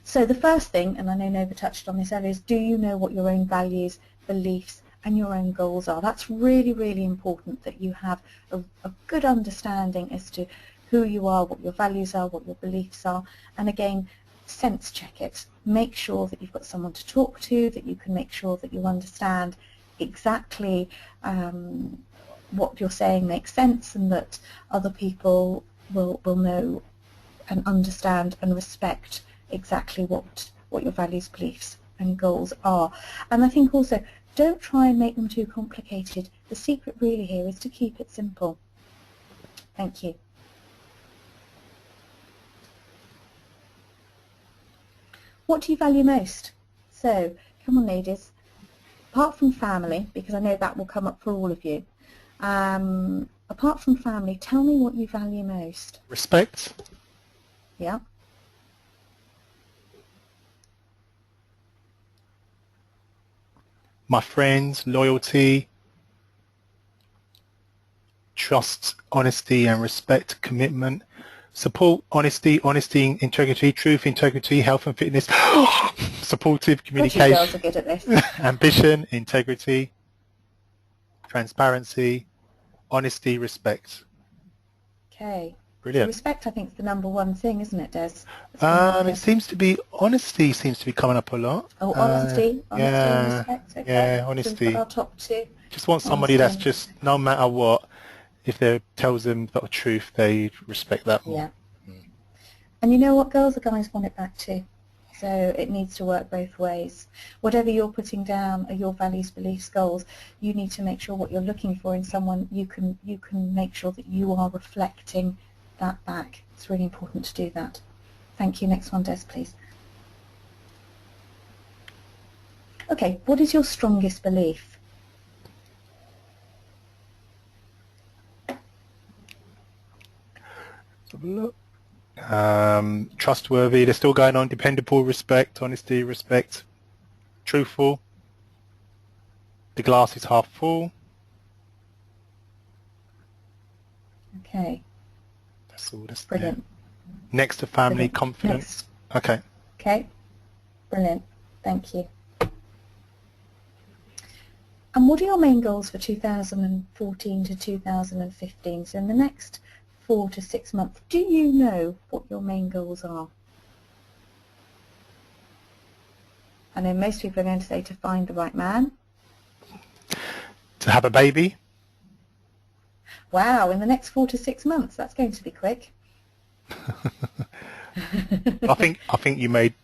So the first thing, and I know Nova touched on this earlier, is do you know what your own values, beliefs and your own goals are? That's really, really important that you have a good understanding as to who you are, what your values are, what your beliefs are, and again, sense check it. Make sure that you've got someone to talk to, that you can make sure that you understand exactly what you're saying makes sense and that other people will know and understand and respect exactly what your values, beliefs and goals are. And I think also don't try and make them too complicated. The secret really here is to keep it simple. Thank you. What do you value most? So come on ladies, apart from family, because I know that will come up for all of you, apart from family, tell me what you value most. Respect. Yeah. My friends, loyalty, trust, honesty and respect, commitment, support, honesty, integrity, truth, integrity, health and fitness, supportive communication, You girls are good at this. ambition, integrity, transparency, honesty, respect. Okay. Brilliant. So respect, I think, is the number one thing, isn't it, Des? It seems to be honesty seems to be coming up a lot. Oh, honesty and respect. Okay. Yeah, So honesty. we've got our top two. Just want somebody that's just, no matter what, if they tells them the truth, they respect that more. Yeah. And you know what, girls, the guys want it back too. So it needs to work both ways. Whatever you're putting down are your values, beliefs, goals. You need to make sure what you're looking for in someone, you can make sure that you are reflecting that back. It's really important to do that. Thank you. Next one, Des, please. Okay, what is your strongest belief? Trustworthy, they're still going on, dependable, respect, honesty, respect, truthful, the glass is half full. Okay. That's all. That's brilliant. There. Next to family, Brilliant. confidence. Next. Okay. Okay, brilliant. Thank you. And what are your main goals for 2014 to 2015? So in the next 4 to 6 months, do you know what your main goals are? I know most people are going to say to find the right man. To have a baby. Wow, in the next 4 to 6 months, that's going to be quick. I think you made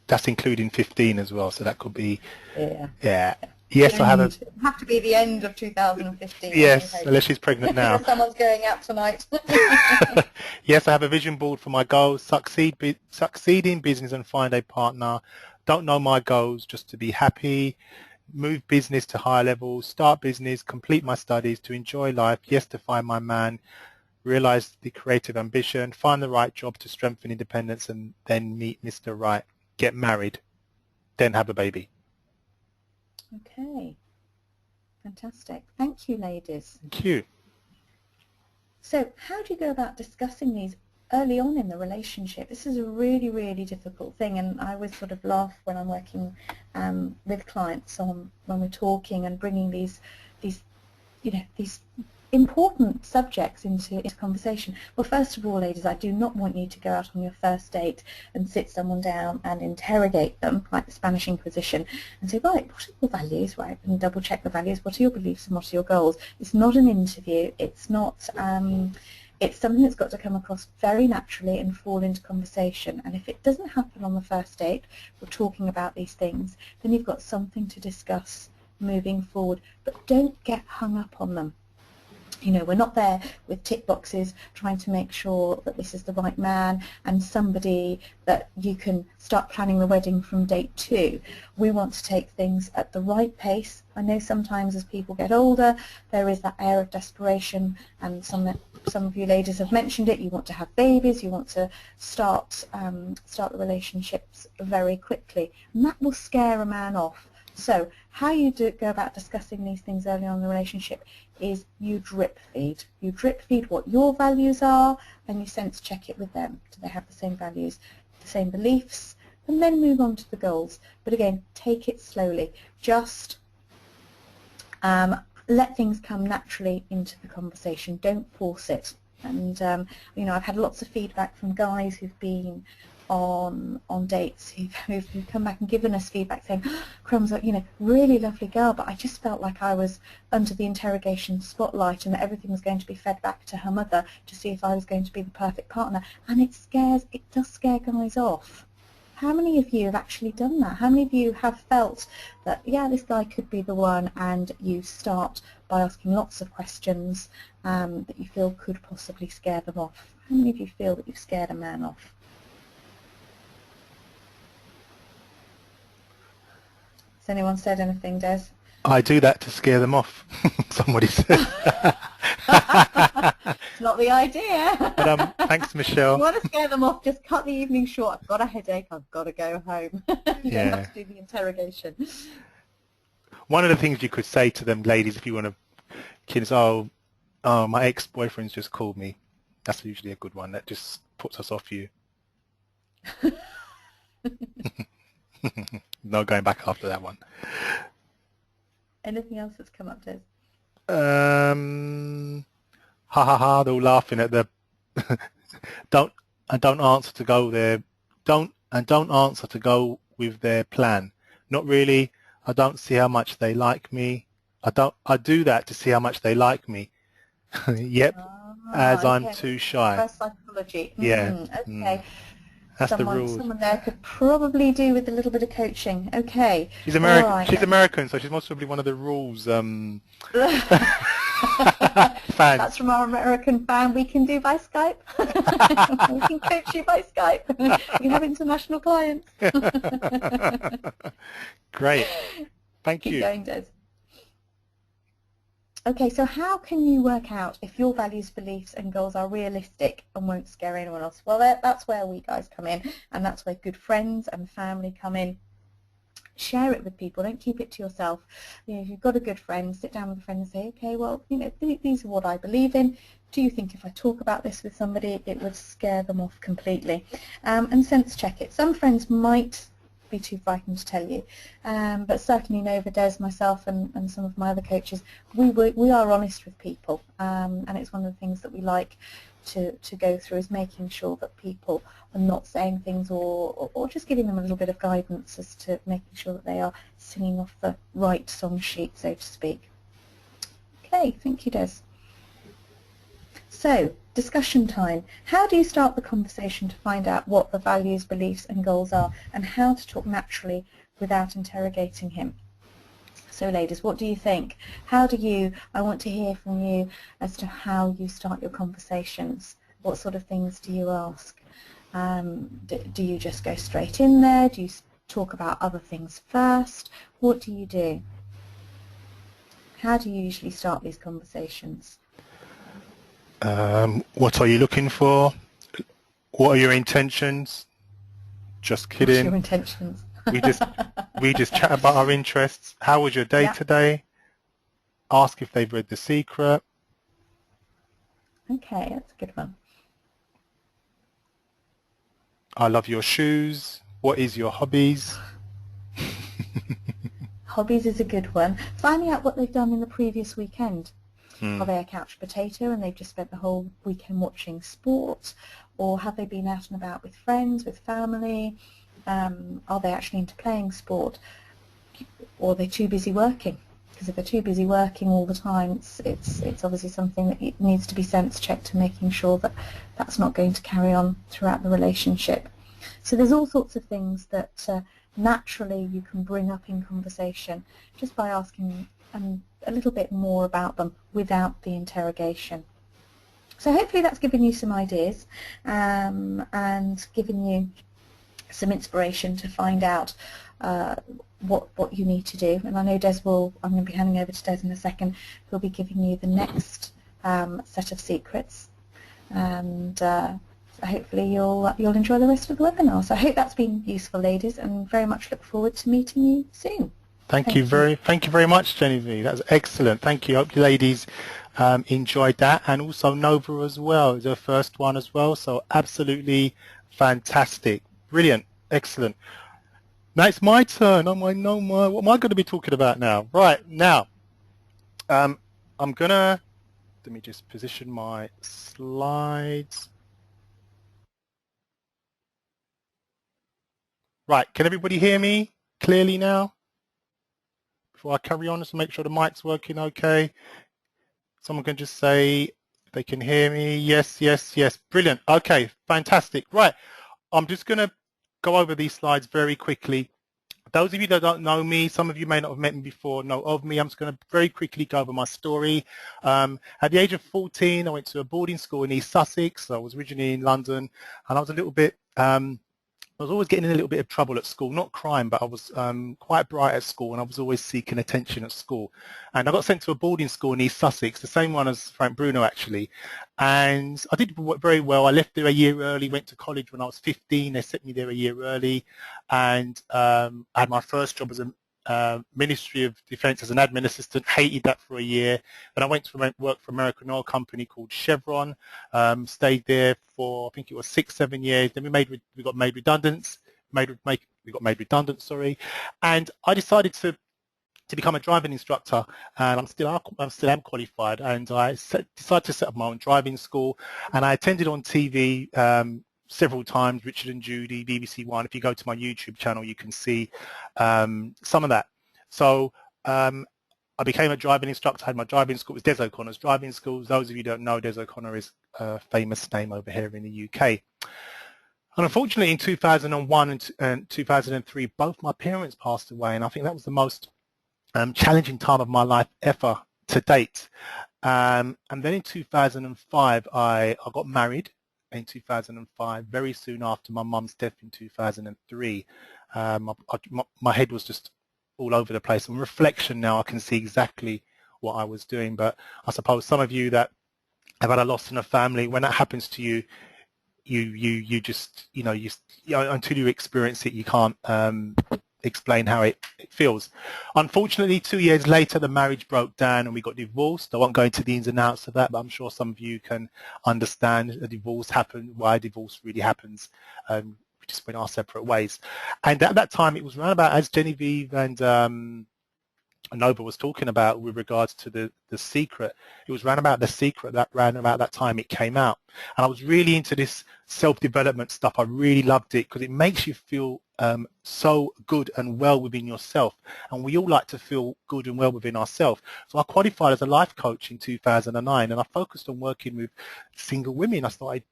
that's including 15 as well, so that could be Yeah. yeah. Yes, I have a It'd have to be the end of 2015. yes, unless she's pregnant now. Unless someone's going out tonight. Yes, I have a vision board for my goals, succeed in business and find a partner. Don't know my goals, just to be happy, move business to higher levels, start business, complete my studies, to enjoy life, yes, to find my man, realize the creative ambition, find the right job to strengthen independence, and then meet Mr. Right, get married, then have a baby. Okay. Fantastic. Thank you, ladies. Thank you. So how do you go about discussing these early on in the relationship? This is a really, really difficult thing, and I always sort of laugh when I'm working with clients on when we're talking and bringing these important subjects into conversation. Well, first of all, ladies, I do not want you to go out on your first date and sit someone down and interrogate them like the Spanish Inquisition and say, right, what are your values, right, and double check the values, what are your beliefs and what are your goals. It's not an interview, it's not it's something that's got to come across very naturally and fall into conversation. And if it doesn't happen on the first date, we're talking about these things, then you've got something to discuss moving forward. But don't get hung up on them. You know, we're not there with tick boxes trying to make sure that this is the right man and somebody that you can start planning the wedding from date 2. We want to take things at the right pace. I know sometimes as people get older, there is that air of desperation, and some of you ladies have mentioned it. You want to have babies, you want to start the relationships very quickly, and that will scare a man off. So how you go about discussing these things early on in the relationship is you drip feed. You drip feed what your values are, and you sense check it with them. Do they have the same values, the same beliefs? And then move on to the goals. But again, take it slowly. Just let things come naturally into the conversation. Don't force it. And you know, I've had lots of feedback from guys who've been on dates who've come back and given us feedback saying, oh, Crumbs, you know, really lovely girl, but I just felt like I was under the interrogation spotlight and that everything was going to be fed back to her mother to see if I was going to be the perfect partner. And it does scare guys off. How many of you have actually done that? How many of you have felt that, yeah, this guy could be the one, and you start by asking lots of questions that you feel could possibly scare them off? How many of you feel that you've scared a man off? Has anyone said anything, Des? I do that to scare them off. Somebody said. It's not the idea. But thanks, Michelle. If you want to scare them off, just cut the evening short. I've got a headache. I've got to go home. You don't have to do the interrogation. One of the things you could say to them, ladies, if you want to, kids, oh, my ex-boyfriend's just called me. That's usually a good one. That just puts us off you. No going back after that one. Anything else that's come up, Des? Ha ha ha! They're all laughing at the. don't answer to go there. Don't answer to go with their plan. Not really. I don't see how much they like me. I do that to see how much they like me. Yep. As okay. I'm too shy. Reverse psychology. Yeah. Okay. That's the rules. Someone there could probably do with a little bit of coaching. Okay. She's American. Right. She's American, so she's most probably one of the rules. Fans. That's from our American fan. We can do by Skype. We can coach you by Skype. We have international clients. Great. Thank you. Keep going, Des. Okay, so how can you work out if your values, beliefs and goals are realistic and won't scare anyone else? Well, that's where we guys come in, and that's where good friends and family come in. Share it with people. Don't keep it to yourself. You know, if you've got a good friend, sit down with a friend and say, okay, well, you know, these are what I believe in. Do you think if I talk about this with somebody, it would scare them off completely? And sense check it. Some friends might be too frightened to tell you, but certainly Nova, Des, myself and some of my other coaches, we are honest with people, and it's one of the things that we like to go through, is making sure that people are not saying things or just giving them a little bit of guidance as to making sure that they are singing off the right song sheet, so to speak. Okay, thank you, Des. So discussion time. How do you start the conversation to find out what the values, beliefs and goals are, and how to talk naturally without interrogating him? So ladies, what do you think? I want to hear from you as to how you start your conversations. What sort of things do you ask? Do you just go straight in there? Do you talk about other things first? What do you do? How do you usually start these conversations? What are you looking for? What are your intentions? Just kidding. What's your intentions? we just chat about our interests. How was your day today? Ask if they've read The Secret. Okay, that's a good one. I love your shoes. What is your hobbies? Hobbies is a good one. Finding out what they've done in the previous weekend. Are they a couch potato and they've just spent the whole weekend watching sport? Or have they been out and about with friends, with family? Are they actually into playing sport? Or are they too busy working? Because if they're too busy working all the time, it's obviously something that needs to be sense checked and making sure that that's not going to carry on throughout the relationship. So there's all sorts of things that naturally you can bring up in conversation just by asking a little bit more about them without the interrogation. So hopefully that's given you some ideas and given you some inspiration to find out what you need to do. And I know I'm going to be handing over to Des in a second, who'll be giving you the next set of secrets. And hopefully you'll enjoy the rest of the webinar. So I hope that's been useful, ladies, and very much look forward to meeting you soon. Thank you very much, Genevieve. That was excellent. Thank you. Hope you ladies enjoyed that, and also Nova as well. It was her first one as well, so absolutely fantastic. Brilliant. Excellent. Now it's my turn. What am I going to be talking about now? Right, now, let me just position my slides. Right, can everybody hear me clearly now? Before I carry on, just to make sure the mic's working okay. Someone can just say if they can hear me. Yes, yes, yes. Brilliant. Okay, fantastic. Right, I'm just going to go over these slides very quickly. Those of you that don't know me, some of you may not have met me before, know of me. I'm just going to very quickly go over my story. At the age of 14, I went to a boarding school in East Sussex. I was originally in London, and I was a little bit I was always getting in a little bit of trouble at school, not crime, but I was quite bright at school, and I was always seeking attention at school. And I got sent to a boarding school in East Sussex, the same one as Frank Bruno actually, and I did very well. I left there a year early, went to college when I was 15. They sent me there a year early, and I had my first job as a Ministry of Defence as an admin assistant. Hated that for a year. Then I went to work for an American oil company called Chevron. Stayed there for, I think it was 6-7 years. Then we got made redundant. Sorry, and I decided to become a driving instructor, and I'm still am qualified. And I decided to set up my own driving school, and I attended on TV. Several times, Richard and Judy, BBC One. If you go to my YouTube channel, you can see some of that. So I became a driving instructor. I had my driving school. It was Des O'Connor's driving school. Those of you who don't know, Des O'Connor is a famous name over here in the UK. And unfortunately, in 2001 and 2003, both my parents passed away, and I think that was the most challenging time of my life ever to date. And then in 2005, I got married. In 2005, very soon after my mum's death in 2003. My head was just all over the place. On reflection now, I can see exactly what I was doing, but I suppose some of you that have had a loss in a family, when that happens to you, you just, until you experience it, you can't explain how it feels. Unfortunately, 2 years later, the marriage broke down and we got divorced. I won't go into the ins and outs of that, but I'm sure some of you can understand a divorce happened, why divorce really happens. We just went our separate ways. And at that time, it was around about, as Genevieve and Nova was talking about with regards to the secret. It was around about The Secret, that around about that time it came out. And I was really into this self-development stuff. I really loved it because it makes you feel so good and well within yourself. And we all like to feel good and well within ourselves. So I qualified as a life coach in 2009, and I focused on working with single women. I started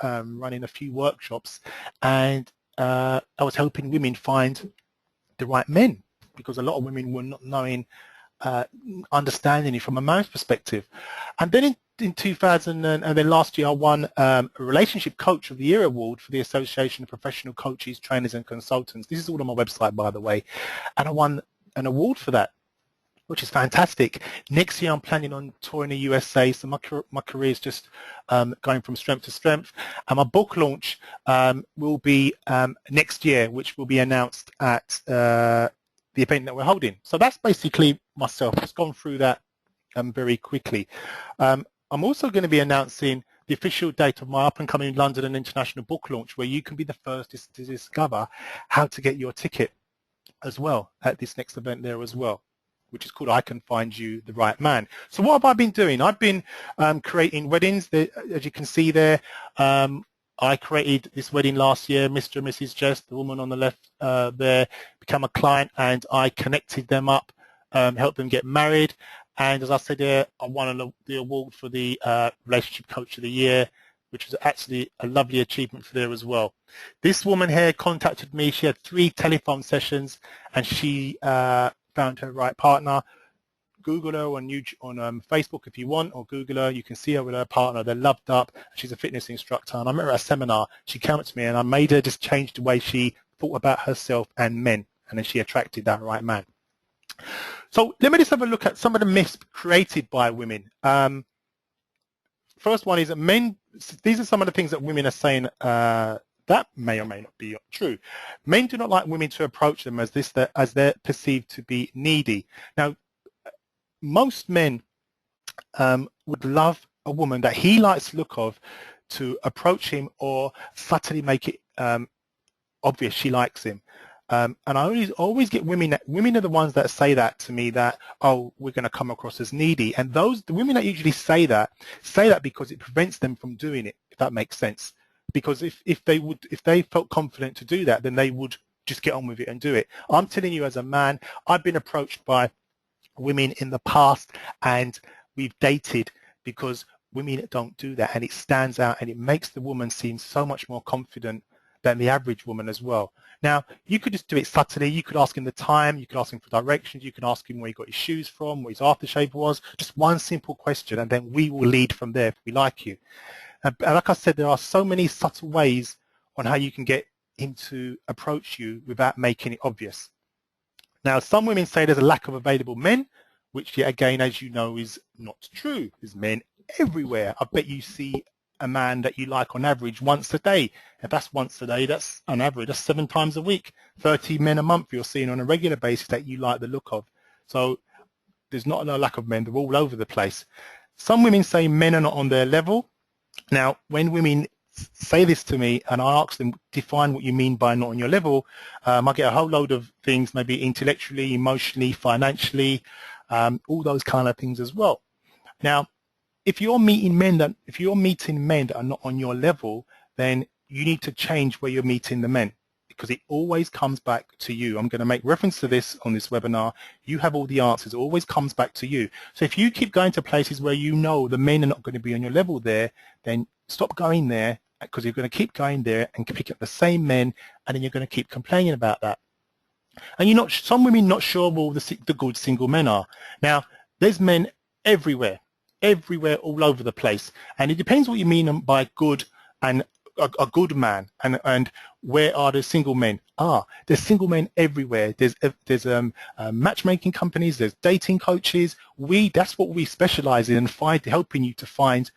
running a few workshops, and I was helping women find the right men, because a lot of women were not knowing, understanding it from a man's perspective. And then in 2000, and then last year I won a Relationship Coach of the Year award for the Association of Professional Coaches, Trainers and Consultants. This is all on my website, by the way. And I won an award for that, which is fantastic. Next year I'm planning on touring the USA, so my career is just going from strength to strength. And my book launch will be next year, which will be announced at the event that we're holding. So that's basically myself. Just gone through that very quickly. I'm also going to be announcing the official date of my up-and-coming London and International book launch, where you can be the first to discover how to get your ticket as well at this next event there as well, which is called I Can Find You the Right Man. So what have I been doing? I've been creating weddings. As you can see there, I created this wedding last year. Mr. and Mrs. Jess, the woman on the left there, became a client, and I connected them up, helped them get married. And as I said there, I won the award for the Relationship Coach of the Year, which was actually a lovely achievement for there as well. This woman here contacted me. She had 3 telephone sessions, and she found her right partner. Google her on Facebook if you want, or Google her. You can see her with her partner. They're loved up. She's a fitness instructor, and I met her at a seminar. She came up to me, and I made her just change the way she thought about herself and men, and then she attracted that right man. So let me just have a look at some of the myths created by women. First one is that men, these are some of the things that women are saying that may or may not be true. Men do not like women to approach them as they're perceived to be needy. Now, most men would love a woman that he likes the look of to approach him, or subtly make it obvious she likes him. And I always get women are the ones that say that to me, that, oh, we're going to come across as needy. And the women that usually say that because it prevents them from doing it, if that makes sense. Because if they felt confident to do that, then they would just get on with it and do it. I'm telling you, as a man, I've been approached by women in the past, and we've dated because women don't do that, and it stands out, and it makes the woman seem so much more confident than the average woman as well. Now, you could just do it subtly. You could ask him the time, you could ask him for directions, you can ask him where he got his shoes from, where his aftershave was, just one simple question, and then we will lead from there if we like you. And like I said, there are so many subtle ways on how you can get him to approach you without making it obvious. Now, some women say there's a lack of available men, which yet again, as you know, is not true. There's men everywhere. I bet you see a man that you like on average once a day. If that's once a day, that's on average, that's 7 times a week. 30 men a month you're seeing on a regular basis that you like the look of. So there's not a lack of men. They're all over the place. Some women say men are not on their level. Now, when women say this to me and I ask them, define what you mean by not on your level, I get a whole load of things, maybe intellectually, emotionally, financially, all those kind of things as well. Now, if you're meeting men that are not on your level, then you need to change where you're meeting the men, because it always comes back to you. I'm going to make reference to this on this webinar. You have all the answers. It always comes back to you. So if you keep going to places where you know the men are not going to be on your level there, then stop going there, because you're going to keep going there and pick up the same men, and then you're going to keep complaining about that. And some women not sure where the good single men are. Now, there's men everywhere, all over the place, and it depends what you mean by good and a good man, and where are the single men? There's single men everywhere. There's matchmaking companies, there's dating coaches. That's what we specialize in, helping you to find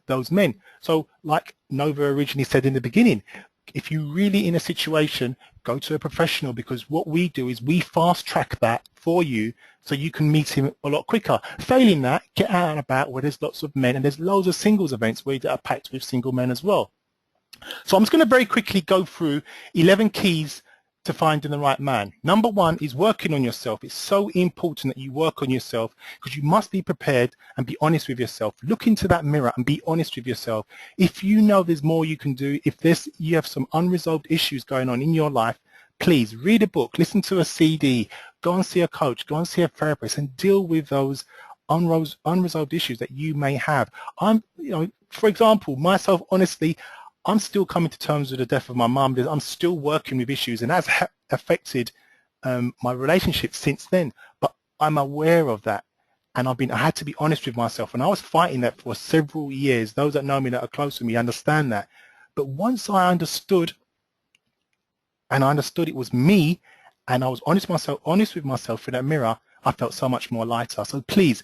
those men. So like Nova originally said in the beginning, if you're really in a situation, go to a professional, because what we do is we fast track that for you so you can meet him a lot quicker. Failing that, get out and about where there's lots of men, and there's loads of singles events where that are packed with single men as well. So I'm just going to very quickly go through 11 keys to finding the right man. Number one is working on yourself. It's so important that you work on yourself because you must be prepared and be honest with yourself. Look into that mirror and be honest with yourself. If you know there's more you can do, if you have some unresolved issues going on in your life, please read a book, listen to a CD, go and see a coach, go and see a therapist and deal with those unresolved issues that you may have. For example, myself, honestly, I'm still coming to terms with the death of my mum. I'm still working with issues, and that's affected my relationship since then. But I'm aware of that, and I had to be honest with myself, and I was fighting that for several years. Those that know me, that are close to me, understand that. But once I understood, and I understood it was me, and I was honest with myself in that mirror, I felt so much more lighter. So please,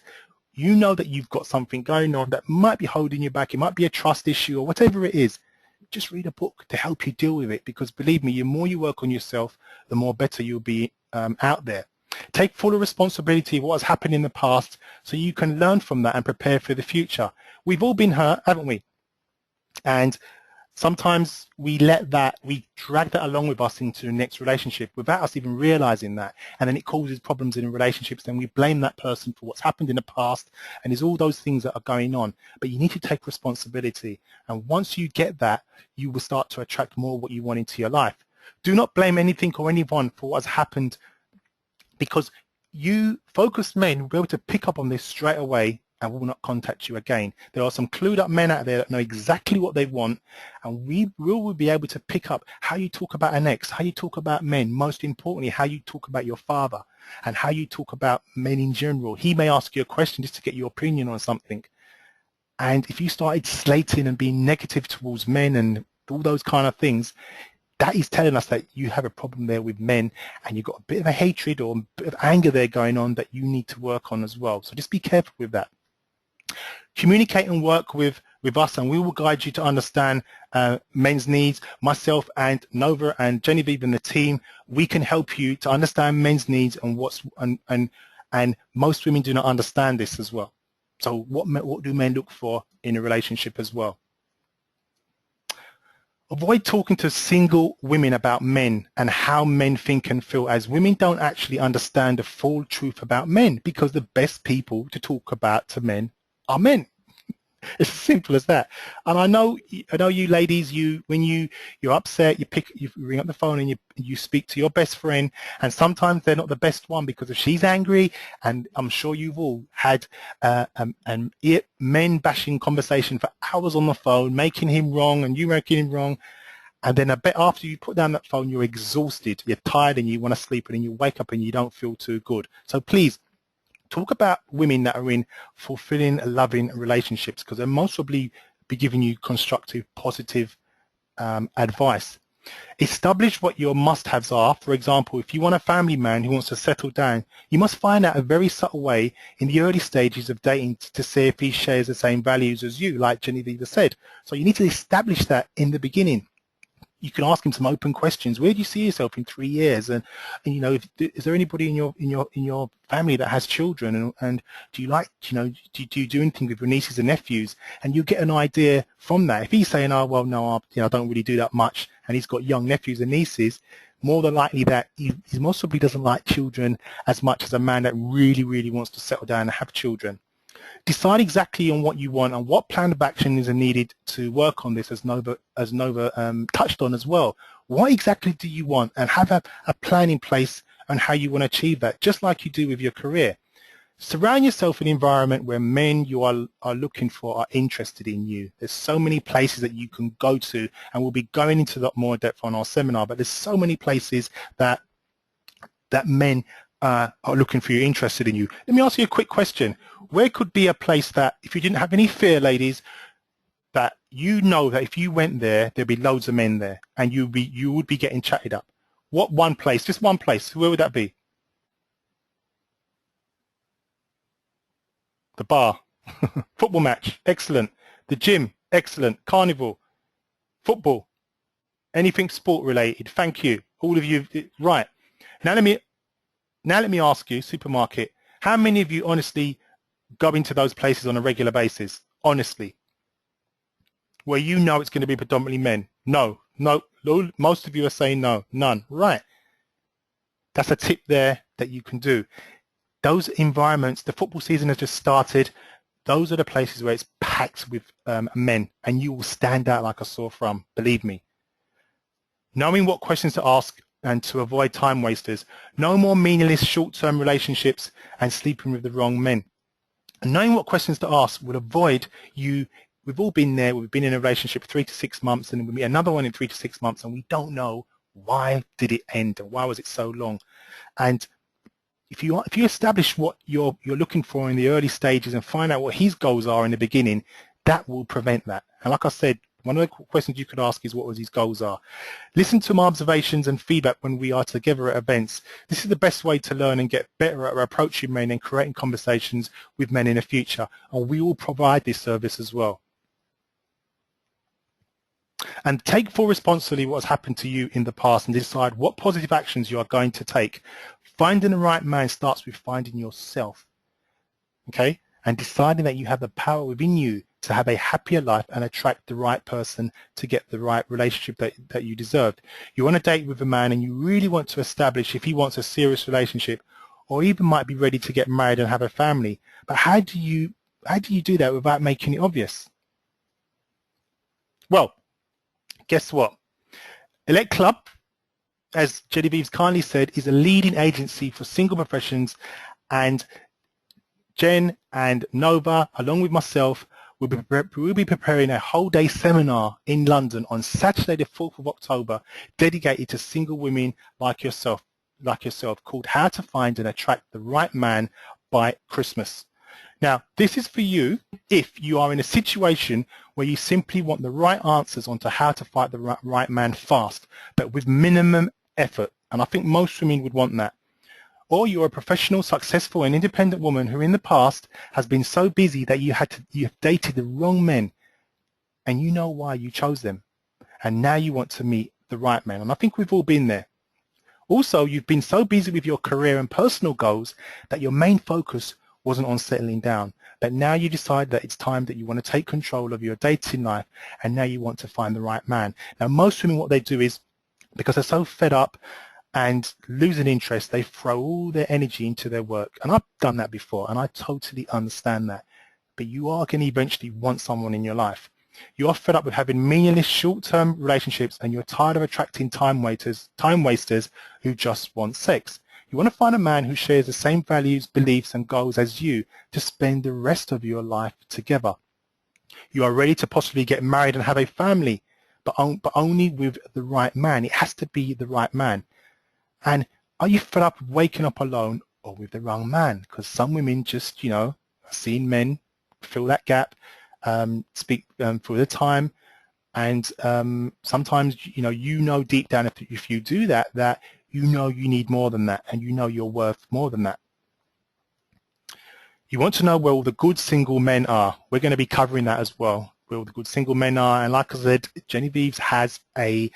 you know that you've got something going on that might be holding you back. It might be a trust issue or whatever it is. Just read a book to help you deal with it, because believe me, the more you work on yourself, the more better you'll be out there. Take full responsibility of what has happened in the past so you can learn from that and prepare for the future. We've all been hurt, haven't we? And sometimes we drag that along with us into the next relationship without us even realizing that, and then it causes problems in relationships. Then we blame that person for what's happened in the past, and there's all those things that are going on. But you need to take responsibility, and once you get that, you will start to attract more of what you want into your life. Do not blame anything or anyone for what has happened, because you focused men will be able to pick up on this straight away and will not contact you again. There are some clued up men out there that know exactly what they want, and we will be able to pick up how you talk about an ex, how you talk about men, most importantly how you talk about your father, and how you talk about men in general. He may ask you a question just to get your opinion on something, and if you started slating and being negative towards men and all those kind of things, that is telling us that you have a problem there with men, and you've got a bit of a hatred or a bit of anger there going on that you need to work on as well. So just be careful with that. Communicate and work with us, and we will guide you to understand men's needs. Myself and Nova and Genevieve and the team, we can help you to understand men's needs and and most women do not understand this as well. So what do men look for in a relationship as well? Avoid talking to single women about men and how men think and feel, as women don't actually understand the full truth about men, because the best people to talk about to men are men. It's as simple as that. And I know you ladies, when you're upset, you ring up the phone and you speak to your best friend, and sometimes they're not the best one because if she's angry, and I'm sure you've all had an men bashing conversation for hours on the phone, making him wrong and you making him wrong, and then a bit after you put down that phone, you're exhausted, you're tired, and you want to sleep, and then you wake up and you don't feel too good. So please, talk about women that are in fulfilling, loving relationships, because they'll most probably be giving you constructive, positive advice. Establish what your must-haves are. For example, if you want a family man who wants to settle down, you must find out a very subtle way in the early stages of dating to see if he shares the same values as you, like Genevieve said. So you need to establish that in the beginning. You can ask him some open questions. Where do you see yourself in 3 years? And you know, is there anybody in your family that has children? And do you like, do you do anything with your nieces and nephews? And you get an idea from that. If he's saying, oh well, no, I don't really do that much, and he's got young nephews and nieces, more than likely that he most probably doesn't like children as much as a man that really wants to settle down and have children. Decide exactly on what you want and what plan of action is needed to work on this, as Nova touched on as well. What exactly do you want, and have a plan in place on how you want to achieve that, just like you do with your career. Surround yourself in an environment where men you are looking for are interested in you. There's so many places that you can go to, and we'll be going into that more depth on our seminar, but there's so many places that men are looking for you, interested in you. Let me ask you a quick question. Where could be a place that, if you didn't have any fear, ladies, that you know that if you went there, there'd be loads of men there, and you would be getting chatted up? What one place, just one place, where would that be? The bar. Football match, excellent. The gym, excellent. Carnival, football, anything sport related. Thank you, all of you. Right, now let me ask you, supermarket, how many of you honestly go into those places on a regular basis, honestly, where you know it's going to be predominantly men? No, most of you are saying no, none. Right, that's a tip there that you can do. Those environments, the football season has just started. Those are the places where it's packed with men, and you will stand out like a sore thumb, believe me. Knowing what questions to ask and to avoid time wasters. No more meaningless short-term relationships and sleeping with the wrong men. And knowing what questions to ask will avoid you. We've all been there. We've been in a relationship 3 to 6 months, and we meet another one in 3 to 6 months, and we don't know why did it end and why was it so long. And if you establish what you're looking for in the early stages and find out what his goals are in the beginning, that will prevent that. And like I said, one of the questions you could ask is what his goals are. Listen to my observations and feedback when we are together at events. This is the best way to learn and get better at approaching men and creating conversations with men in the future. And we will provide this service as well. And take full responsibility what has happened to you in the past and decide what positive actions you are going to take. Finding the right man starts with finding yourself, okay? And deciding that you have the power within you to have a happier life and attract the right person to get the right relationship that you deserved. You want to date with a man and you really want to establish if he wants a serious relationship or even might be ready to get married and have a family. But how do you do that without making it obvious? Well, guess what? Elect Club, as Genevieve's kindly said, is a leading agency for single professions, and Jen and Nova, along with myself, will be preparing a whole day seminar in London on Saturday the 4th of October dedicated to single women like yourself, called How to Find and Attract the Right Man by Christmas. Now, this is for you if you are in a situation where you simply want the right answers onto how to find the right man fast, but with minimum effort. And I think most women would want that. Or you're a professional, successful and independent woman who in the past has been so busy that you have dated the wrong men and you know why you chose them. And now you want to meet the right man. And I think we've all been there. Also, you've been so busy with your career and personal goals that your main focus wasn't on settling down. But now you decide that it's time that you want to take control of your dating life and now you want to find the right man. Now, most women, what they do is, because they're so fed up and losing interest, they throw all their energy into their work. And I've done that before, and I totally understand that. But you are going to eventually want someone in your life. You are fed up with having meaningless short-term relationships, and you're tired of attracting time wasters who just want sex. You want to find a man who shares the same values, beliefs, and goals as you to spend the rest of your life together. You are ready to possibly get married and have a family, but only with the right man. It has to be the right man. And are you fed up with waking up alone or with the wrong man? Because some women just, are seeing men fill that gap, speak for the time, and sometimes, you know deep down if you do that you need more than that, and you're worth more than that. You want to know where all the good single men are. We're going to be covering that as well, where all the good single men are. And like I said, Genevieve has a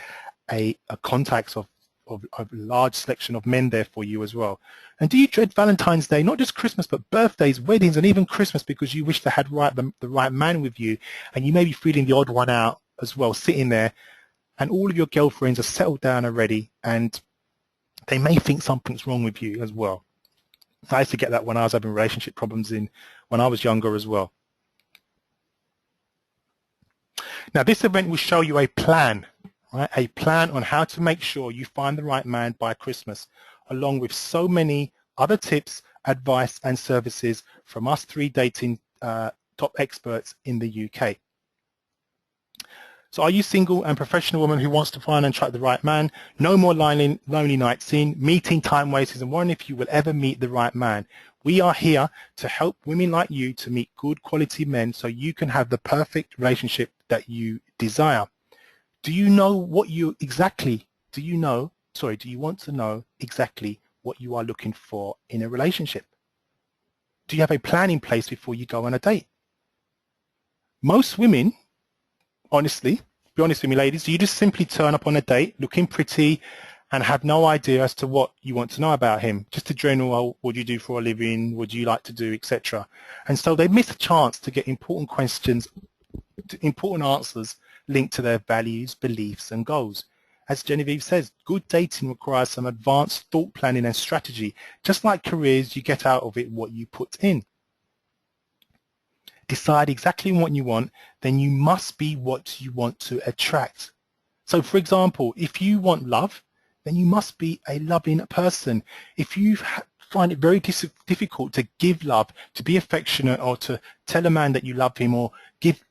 contacts of a large selection of men there for you as well. And do you dread Valentine's Day, not just Christmas, but birthdays, weddings, and even Christmas, because you wish to have the right man with you, and you may be feeling the odd one out as well, sitting there, and all of your girlfriends are settled down already, and they may think something's wrong with you as well. I used to get that when I was having relationship problems when I was younger as well. Now, this event will show you a plan. Right, a plan on how to make sure you find the right man by Christmas, along with so many other tips, advice and services from us 3 dating top experts in the UK. So are you single and professional woman who wants to find and attract the right man? No more lonely nights in, meeting time wasters, and wondering if you will ever meet the right man. We are here to help women like you to meet good quality men so you can have the perfect relationship that you desire. Do you want to know exactly what you are looking for in a relationship? Do you have a plan in place before you go on a date? Most women, honestly, be honest with me ladies, you just simply turn up on a date looking pretty and have no idea as to what you want to know about him. Just a general, oh, what do you do for a living, what do you like to do, etc. And so they miss a chance to get important questions, important answers linked to their values, beliefs and goals. as Genevieve says, good dating requires some advanced thought planning and strategy. Just like careers, you get out of it what you put in. Decide exactly what you want, then you must be what you want to attract. So for example, if you want love, then you must be a loving person. If you find it very difficult to give love, to be affectionate, or to tell a man that you love him, or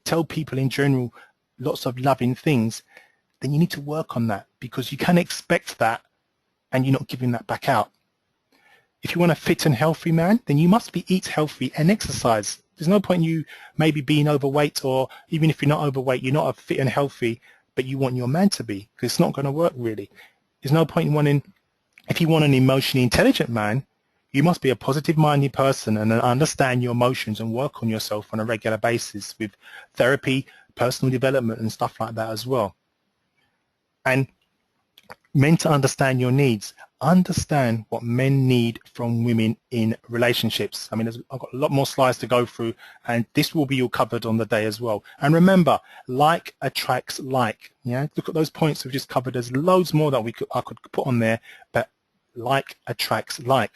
tell people in general lots of loving things, then you need to work on that, because you can expect that and you're not giving that back out. If you want a fit and healthy man, then you must eat healthy and exercise. There's no point in you maybe being overweight, or even if you're not overweight, you're not fit and healthy, but you want your man to be, because it's not going to work really. There's no point in wanting, if you want an emotionally intelligent man, you must be a positive-minded person and understand your emotions and work on yourself on a regular basis with therapy, personal development and stuff like that as well. And men to understand your needs. Understand what men need from women in relationships. I mean, I've got a lot more slides to go through, and this will be all covered on the day as well. And remember, like attracts like. Yeah, look at those points we've just covered. There's loads more that I could put on there, but like attracts like.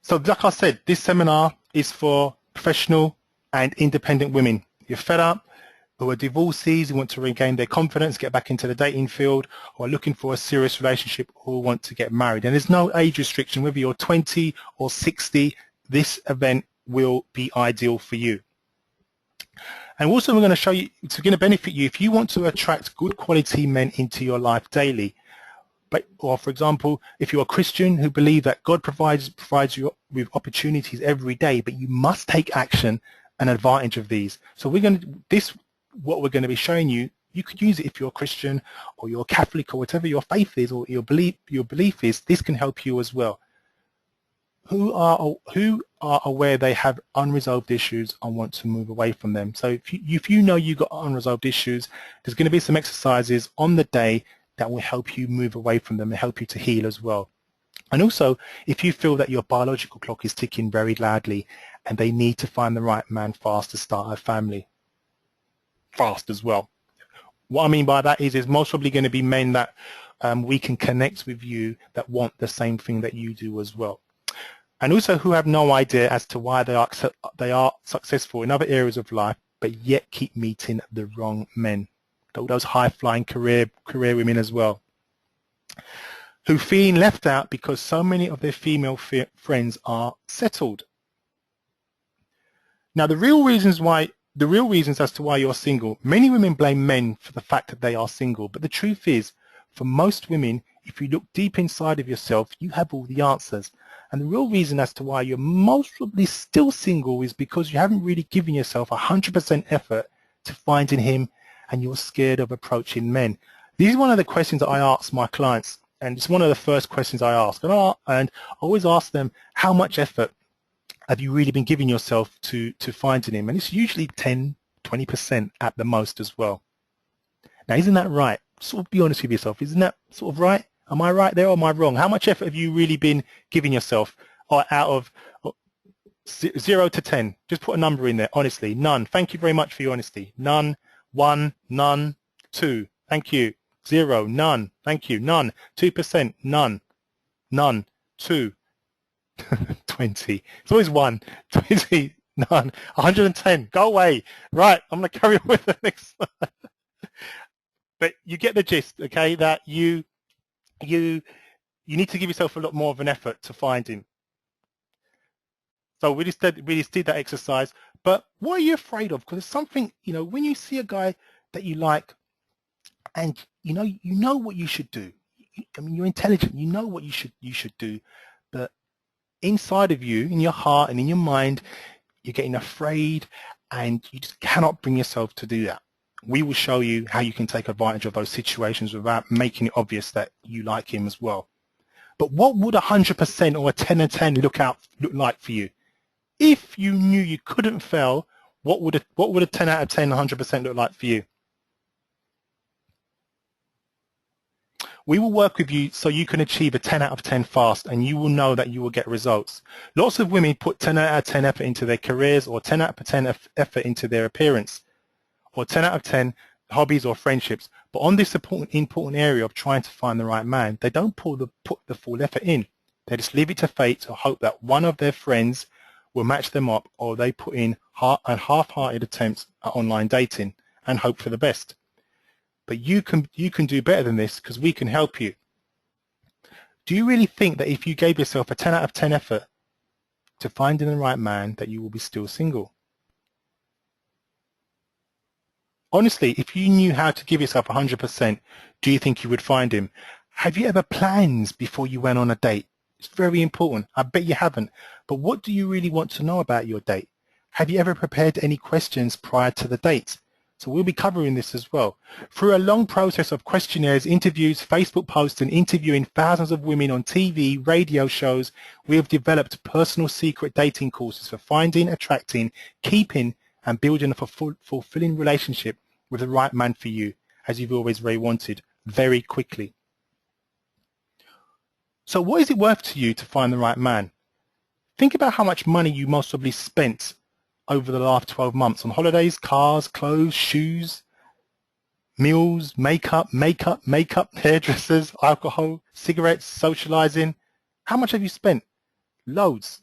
So like I said, this seminar is for professional and independent women. You're fed up, who are divorcees, who want to regain their confidence, get back into the dating field, or are looking for a serious relationship, or want to get married. And there's no age restriction, whether you're 20 or 60, this event will be ideal for you. And also we're going to show you, it's going to benefit you if you want to attract good quality men into your life daily. Or for example, if you're a Christian who believe that God provides you with opportunities every day, but you must take action and advantage of these. So what we're going to be showing you, you could use it if you're a Christian or you're Catholic or whatever your faith is or your belief is. This can help you as well. Who are aware they have unresolved issues and want to move away from them. So if you know you've got unresolved issues, there's going to be some exercises on the day that will help you move away from them and help you to heal as well. And also, if you feel that your biological clock is ticking very loudly and they need to find the right man fast to start a family, fast as well. What I mean by that is most probably going to be men that we can connect with you that want the same thing that you do as well. And also who have no idea as to why they are successful in other areas of life, but yet keep meeting the wrong men. Those high-flying career women as well, who feeling left out because so many of their female friends are settled. Now the real reasons as to why you're single, many women blame men for the fact that they are single, but the truth is, for most women, if you look deep inside of yourself, you have all the answers. And the real reason as to why you're most probably still single is because you haven't really given yourself 100% effort to finding him, and you're scared of approaching men. This is one of the questions that I ask my clients, and it's one of the first questions I ask. And I always ask them, how much effort have you really been giving yourself to finding him? And it's usually 10, 20% at the most as well. Now, isn't that right? Sort of be honest with yourself. Isn't that sort of right? Am I right there or am I wrong? How much effort have you really been giving yourself out of 0 to 10? Just put a number in there, honestly. None. Thank you very much for your honesty. None. 1, none. 2, thank you. 0, none, thank you. None. 2%, none. None. 2, 20. It's always 1, 20, none. 110, go away. Right, I'm going to carry on with the next slide. But you get the gist, okay, that you need to give yourself a lot more of an effort to find him. So we just did that exercise. But what are you afraid of? Because it's something, when you see a guy that you like and you know what you should do. I mean, you're intelligent, you know what you should do, but inside of you, in your heart and in your mind, you're getting afraid and you just cannot bring yourself to do that. We will show you how you can take advantage of those situations without making it obvious that you like him as well. But what would 100% or a 10 and 10 look like for you? If you knew you couldn't fail, what would a 10 out of 10, 100% look like for you? We will work with you so you can achieve a 10 out of 10 fast, and you will know that you will get results. Lots of women put 10 out of 10 effort into their careers, or 10 out of 10 effort into their appearance, or 10 out of 10 hobbies or friendships. But on this important area of trying to find the right man, they don't put the full effort in. They just leave it to fate to hope that one of their friends will match them up, or they put in half-hearted attempts at online dating and hope for the best. But you can do better than this, because we can help you. Do you really think that if you gave yourself a 10 out of 10 effort to finding the right man, that you will be still single? Honestly, if you knew how to give yourself 100%, do you think you would find him? Have you ever planned before you went on a date? It's very important. I bet you haven't. But what do you really want to know about your date? Have you ever prepared any questions prior to the date? So we'll be covering this as well. Through a long process of questionnaires, interviews, Facebook posts, and interviewing thousands of women on TV, radio shows, we have developed personal secret dating courses for finding, attracting, keeping, and building a fulfilling relationship with the right man for you, as you've always very wanted, very quickly. So what is it worth to you to find the right man? Think about how much money you most probably spent over the last 12 months on holidays, cars, clothes, shoes, meals, makeup, hairdressers, alcohol, cigarettes, socializing. How much have you spent? Loads.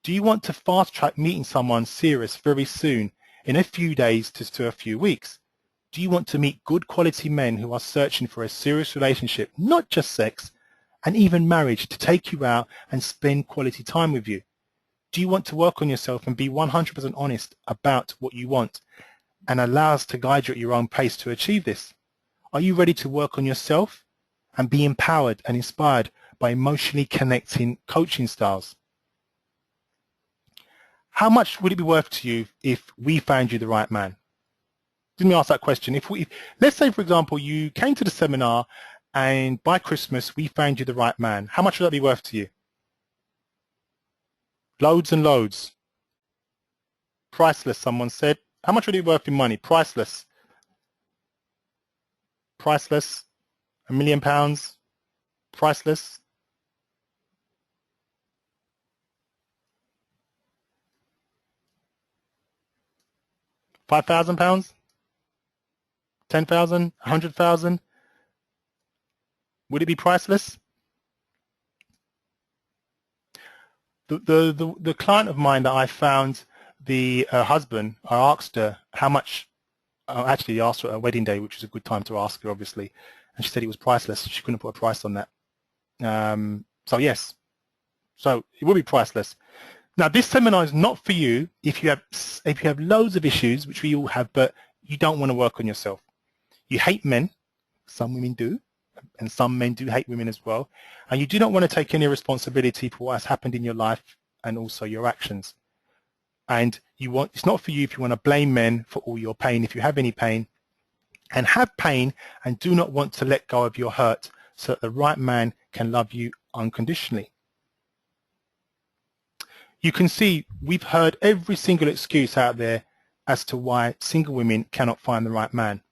Do you want to fast track meeting someone serious very soon, in a few days to a few weeks? Do you want to meet good quality men who are searching for a serious relationship, not just sex, and even marriage, to take you out and spend quality time with you? Do you want to work on yourself and be 100% honest about what you want, and allow us to guide you at your own pace to achieve this? Are you ready to work on yourself and be empowered and inspired by emotionally connecting coaching styles? How much would it be worth to you if we found you the right man? Let me ask that question. Let's say, for example, you came to the seminar and by Christmas we found you the right man. How much would that be worth to you? Loads and loads. Priceless, someone said. How much would it be worth in money? Priceless. Priceless. £1 million. Priceless. £5,000? 10,000? 100,000? Would it be priceless? The client of mine that I found, the husband, I asked her how much. Actually, I asked her at her wedding day, which was a good time to ask her, obviously, and she said it was priceless. She couldn't put a price on that. So yes, so it will be priceless. Now, this seminar is not for you if you have loads of issues, which we all have, but you don't want to work on yourself. You hate men. Some women do. And some men do hate women as well, and you do not want to take any responsibility for what has happened in your life and also your actions. And it's not for you if you want to blame men for all your pain, if you have any pain, and have pain and do not want to let go of your hurt so that the right man can love you unconditionally. You can see we've heard every single excuse out there as to why single women cannot find the right man.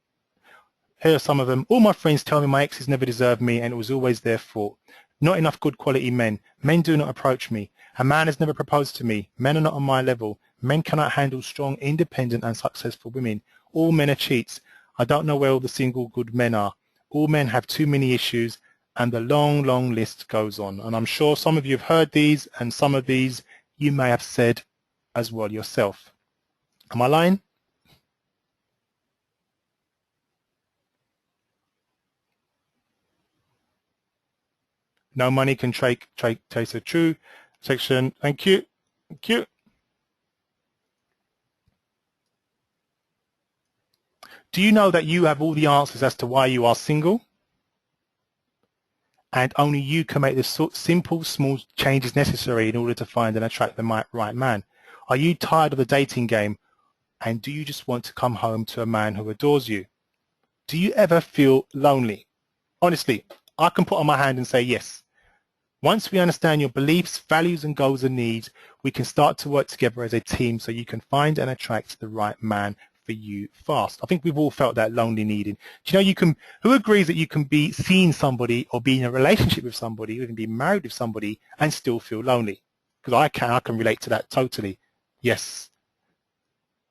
Here are some of them. All my friends tell me my exes never deserved me and it was always their fault. Not enough good quality men. Men do not approach me. A man has never proposed to me. Men are not on my level. Men cannot handle strong, independent and successful women. All men are cheats. I don't know where all the single good men are. All men have too many issues, and the long, long list goes on. And I'm sure some of you have heard these, and some of these you may have said as well yourself. Am I lying? No money can chase a true section. Thank you. Thank you. Do you know that you have all the answers as to why you are single? And only you can make the simple, small changes necessary in order to find and attract the right man. Are you tired of the dating game? And do you just want to come home to a man who adores you? Do you ever feel lonely? Honestly, I can put on my hand and say yes. Once we understand your beliefs, values and goals and needs, we can start to work together as a team so you can find and attract the right man for you fast. I think we've all felt that lonely needing. Do you know who agrees that you can be seeing somebody or be in a relationship with somebody, or even be married with somebody and still feel lonely? Because I can relate to that totally. Yes.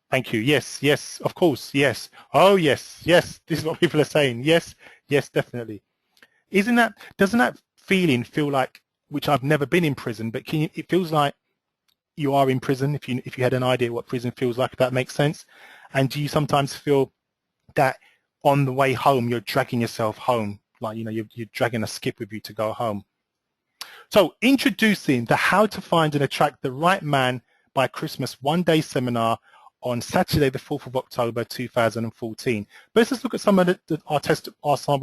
Thank you. Yes, yes, of course, yes. Oh, yes, yes. This is what people are saying. Yes, yes, definitely. Doesn't that feeling feel like, which I've never been in prison, but it feels like you are in prison, if you had an idea what prison feels like, if that makes sense. And do you sometimes feel that on the way home you're dragging yourself home, like you're dragging a skip with you to go home? So introducing the How to Find and Attract the Right Man by Christmas one-day seminar on Saturday the 4th of October 2014. But let's just look at some of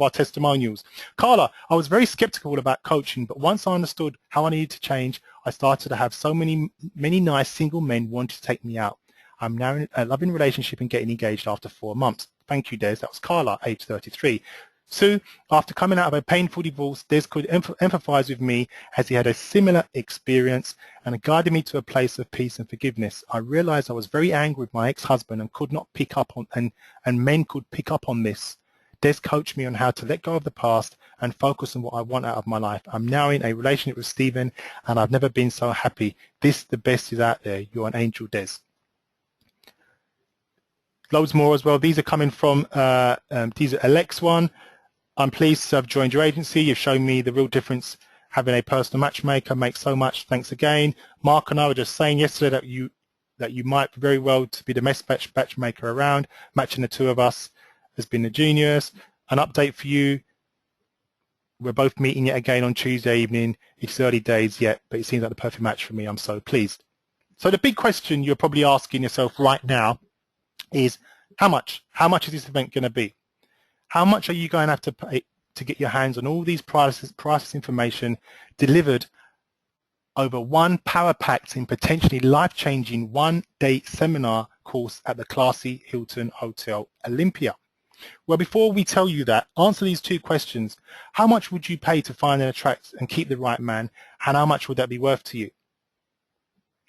our testimonials. Carla, I was very skeptical about coaching, but once I understood how I needed to change, I started to have so many nice single men want to take me out. I'm now in a loving relationship and getting engaged after 4 months. Thank you, Des. That was Carla, age 33. Sue, after coming out of a painful divorce, Des could empathize with me as he had a similar experience and guided me to a place of peace and forgiveness. I realized I was very angry with my ex-husband and could not pick up on, and men could pick up on this. Des coached me on how to let go of the past and focus on what I want out of my life. I'm now in a relationship with Stephen and I've never been so happy. The best is out there. You're an angel, Des. Loads more as well. These are coming from, these are Alex one. I'm pleased to have joined your agency. You've shown me the real difference. Having a personal matchmaker makes so much. Thanks again. Mark and I were just saying yesterday that you might very well to be the best matchmaker around. Matching the two of us has been a genius. An update for you. We're both meeting yet again on Tuesday evening. It's early days yet, but it seems like the perfect match for me. I'm so pleased. So the big question you're probably asking yourself right now is how much? How much is this event going to be? How much are you going to have to pay to get your hands on all these priceless information delivered over one power-packed and potentially life-changing one-day seminar course at the classy Hilton Hotel Olympia? Well, before we tell you that, answer these two questions. How much would you pay to find and attract and keep the right man, and how much would that be worth to you?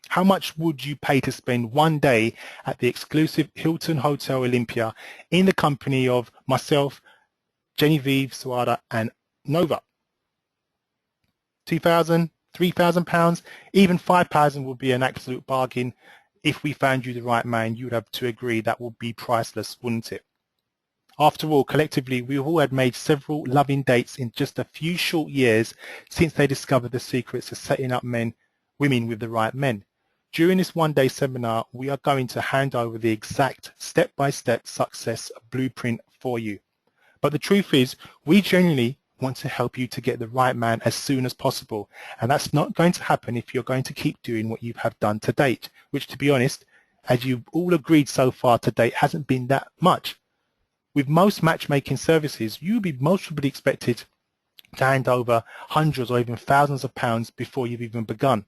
How much would you pay to spend one day at the exclusive Hilton Hotel Olympia in the company of myself, Genevieve, Suada, and Nova? £2,000, £3,000, even £5,000 would be an absolute bargain. If we found you the right man, you would have to agree that would be priceless, wouldn't it? After all, collectively, we all had made several loving dates in just a few short years since they discovered the secrets of setting up women with the right men. During this one-day seminar, we are going to hand over the exact step-by-step success blueprint for you. But the truth is, we genuinely want to help you to get the right man as soon as possible. And that's not going to happen if you're going to keep doing what you have done to date, which, to be honest, as you've all agreed so far to date, hasn't been that much. With most matchmaking services, you'll be most probably expected to hand over hundreds or even thousands of pounds before you've even begun.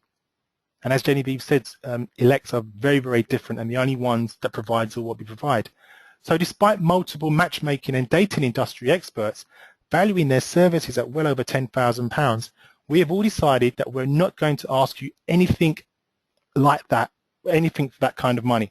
And as Genevieve said, elects are very, very different and the only ones that provides all what we provide. So despite multiple matchmaking and dating industry experts valuing their services at well over £10,000, we have all decided that we're not going to ask you anything like that, anything for that kind of money.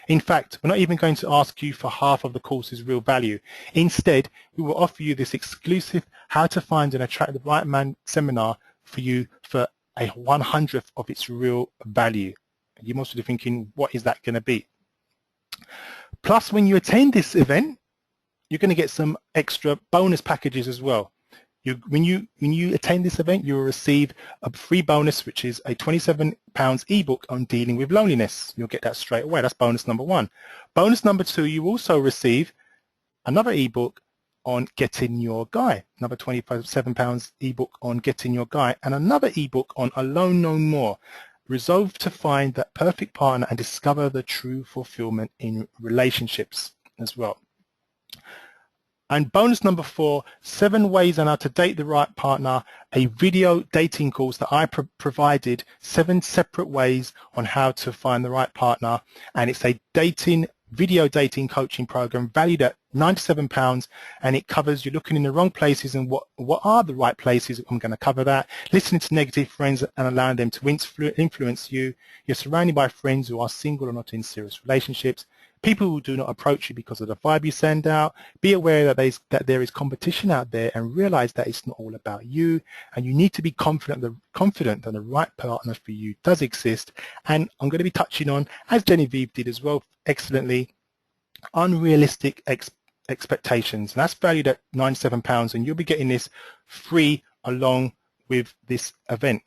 In fact, we're not even going to ask you for half of the course's real value. Instead, we will offer you this exclusive How to Find and Attract the Right Man seminar for you for a 100th of its real value. You must be thinking, what is that going to be? Plus, when you attend this event, you're going to get some extra bonus packages as well. When you attend this event, you will receive a free bonus, which is a £27 ebook on dealing with loneliness. You'll get that straight away. That's bonus number one. Bonus number two, you also receive another ebook on getting your guy, another £27 ebook on getting your guy, and another ebook on Alone No More. Resolve to find that perfect partner and discover the true fulfillment in relationships as well. And bonus number 4, 7 ways on how to date the right partner, a video dating course that I provided 7 separate ways on how to find the right partner, and it's a video dating coaching program valued at £97, and it covers you looking in the wrong places and what are the right places. I'm going to cover that. Listening to negative friends and allowing them to influence you. You're surrounded by friends who are single or not in serious relationships. People who do not approach you because of the vibe you send out. Be aware that there is competition out there, and realize that it's not all about you, and you need to be confident that the right partner for you does exist. And I'm going to be touching on, as Genevieve did as well excellently, unrealistic expectations, and that's valued at £97, and you'll be getting this free along with this event.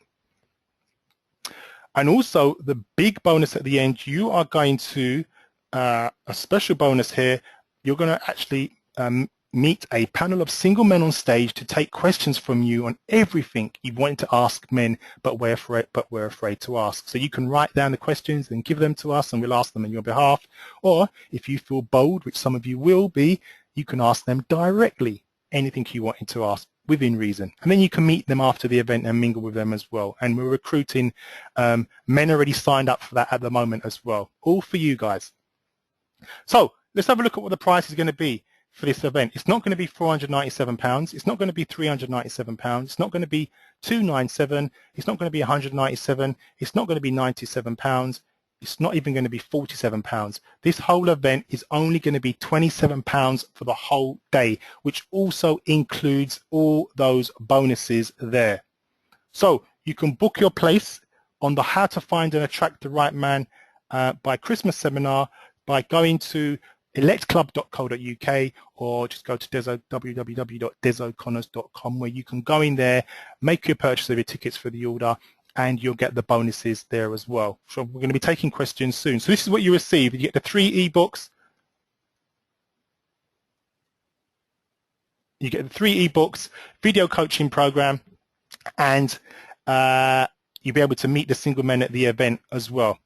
And also the big bonus at the end, you are going to a special bonus here. You're going to actually meet a panel of single men on stage to take questions from you on everything you wanted to ask men but were afraid to ask. So you can write down the questions and give them to us, and we'll ask them on your behalf. Or if you feel bold, which some of you will be, you can ask them directly anything you wanted to ask within reason. And then you can meet them after the event and mingle with them as well. And we're recruiting men already signed up for that at the moment as well. All for you guys. So let's have a look at what the price is going to be for this event. It's not going to be £497. It's not going to be £397. It's not going to be £297. It's not going to be £197. It's not going to be £97. It's not even going to be £47. This whole event is only going to be £27 for the whole day, which also includes all those bonuses there. So you can book your place on the How to Find and Attract the Right Man by Christmas seminar by going to electclub.co.uk, or just go to www.desoconnors.com, where you can go in there, make your purchase of your tickets for the order, and you'll get the bonuses there as well. So we're going to be taking questions soon. So this is what you receive. You get the 3 ebooks. You get the 3 ebooks, video coaching program, and you'll be able to meet the single men at the event as well.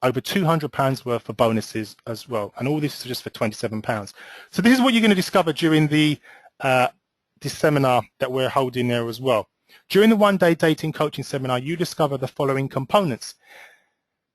Over £200 worth of bonuses as well, and all this is just for £27. So this is what you're going to discover during the this seminar that we're holding there as well. During the one-day dating coaching seminar, you discover the following components: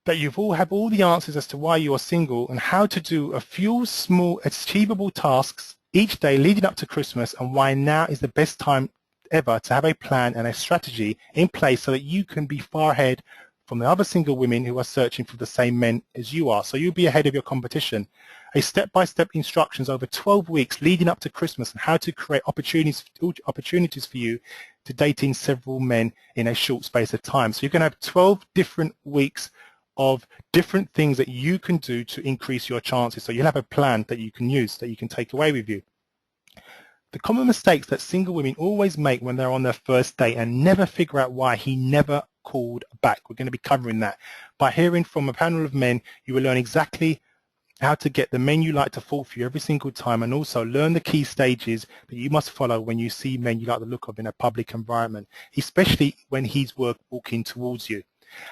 that you have all the answers as to why you are single, and how to do a few small achievable tasks each day leading up to Christmas, and why now is the best time ever to have a plan and a strategy in place so that you can be far ahead from the other single women who are searching for the same men as you are. So you'll be ahead of your competition. A step-by-step instructions over 12 weeks leading up to Christmas on how to create opportunities for you to dating several men in a short space of time. So you're going to have 12 different weeks of different things that you can do to increase your chances. So you'll have a plan that you can use, that you can take away with you. The common mistakes that single women always make when they're on their first date and never figure out why he never called back. We're going to be covering that. By hearing from a panel of men, you will learn exactly how to get the men you like to fall for you every single time, and also learn the key stages that you must follow when you see men you like the look of in a public environment, especially when he's walking towards you.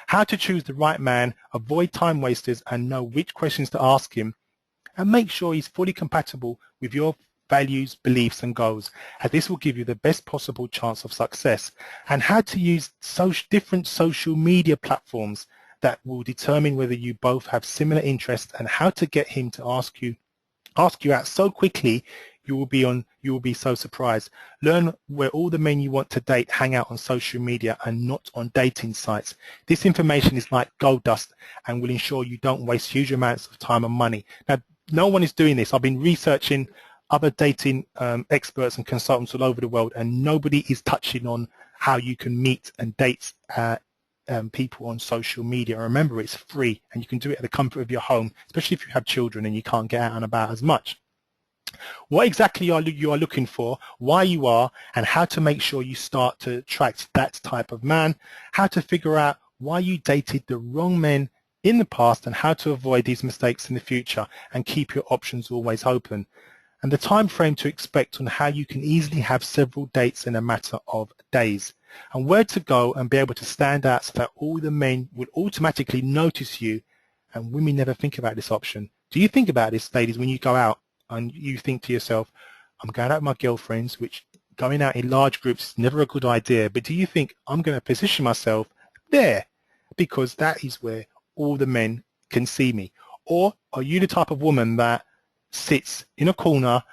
How to choose the right man, avoid time wasters, and know which questions to ask him, and make sure he's fully compatible with your values, beliefs, and goals, as this will give you the best possible chance of success. And how to use different social media platforms that will determine whether you both have similar interests, and how to get him to ask you out so quickly you will be so surprised. Learn where all the men you want to date hang out on social media and not on dating sites. This information is like gold dust and will ensure you don't waste huge amounts of time and money. Now, no one is doing this. I've been researching other dating experts and consultants all over the world, and nobody is touching on how you can meet and date people on social media. And remember, it's free, and you can do it at the comfort of your home, especially if you have children and you can't get out and about as much. What exactly you are looking for, why you are, and how to make sure you start to attract that type of man, how to figure out why you dated the wrong men in the past, and how to avoid these mistakes in the future and keep your options always open, and the time frame to expect on how you can easily have several dates in a matter of days, and where to go and be able to stand out so that all the men will automatically notice you. And women never think about this option. Do you think about this, ladies, when you go out and you think to yourself, I'm going out with my girlfriends, which going out in large groups is never a good idea, but do you think I'm going to position myself there because that is where all the men can see me? Or are you the type of woman that sits in a corner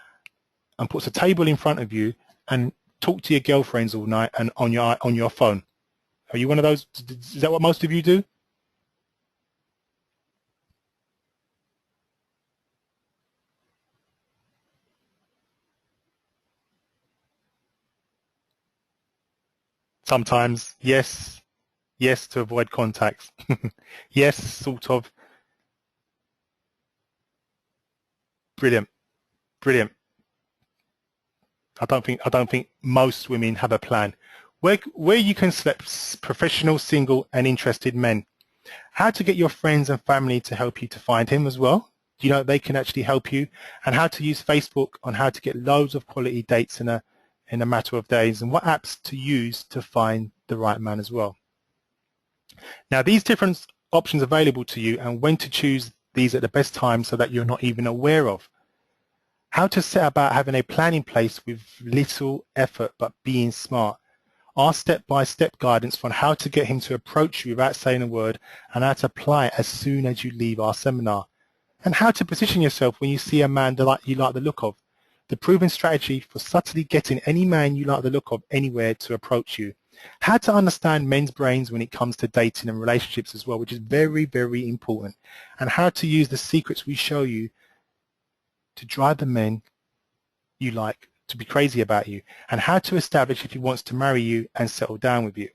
and puts a table in front of you and talk to your girlfriends all night and on your phone? Are you one of those? Is that what most of you do? Sometimes, yes. Yes, to avoid contacts. Yes, sort of. Brilliant. Brilliant. I don't think most women have a plan. Where you can select professional, single and interested men. How to get your friends and family to help you to find him as well. You know, they can actually help you. And how to use Facebook on how to get loads of quality dates in a matter of days, and what apps to use to find the right man as well. Now, these different options available to you and when to choose these at the best time so that you're not even aware of. How to set about having a plan in place with little effort but being smart. Our step-by-step guidance on how to get him to approach you without saying a word, and how to apply it as soon as you leave our seminar. And how to position yourself when you see a man that you like the look of. The proven strategy for subtly getting any man you like the look of anywhere to approach you. How to understand men's brains when it comes to dating and relationships as well, which is very, very important. And how to use the secrets we show you to drive the men you like to be crazy about you, and how to establish if he wants to marry you and settle down with you.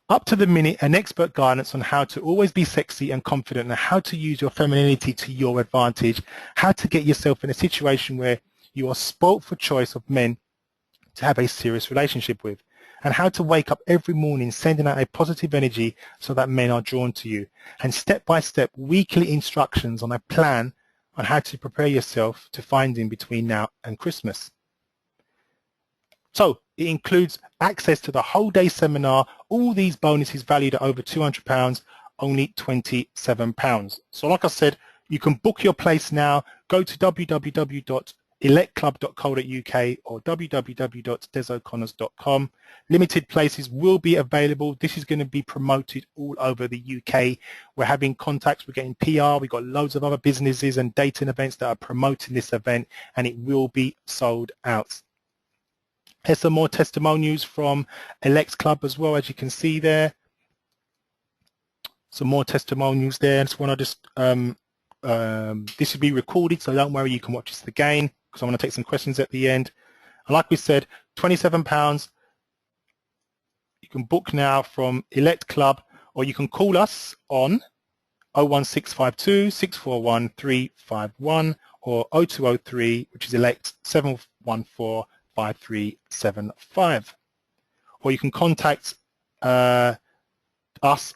Up to the minute, an expert guidance on how to always be sexy and confident, and how to use your femininity to your advantage, how to get yourself in a situation where you are spoilt for choice of men to have a serious relationship with, and how to wake up every morning sending out a positive energy so that men are drawn to you, and step-by-step weekly instructions on a plan on how to prepare yourself to find him between now and Christmas. So it includes access to the whole day seminar, all these bonuses valued at over £200, only £27. So like I said, you can book your place now. Go to www.electclub.co.uk or www.desoconnors.com. Limited places will be available. This is going to be promoted all over the UK. We're having contacts, we're getting PR, we've got loads of other businesses and dating events that are promoting this event, and it will be sold out. Here's some more testimonials from Elect Club as well, as you can see there. Some more testimonials there. I just want to this will be recorded, so don't worry, you can watch this again because I want to take some questions at the end. And like we said, £27. You can book now from Elect Club, or you can call us on 01652 641 351 or 0203, which is Elect 714 5375. Or you can contact us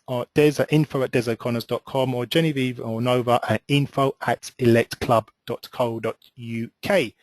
or Des at info@desoconnors.com, or Genevieve or Nova at info@electclub.co.uk.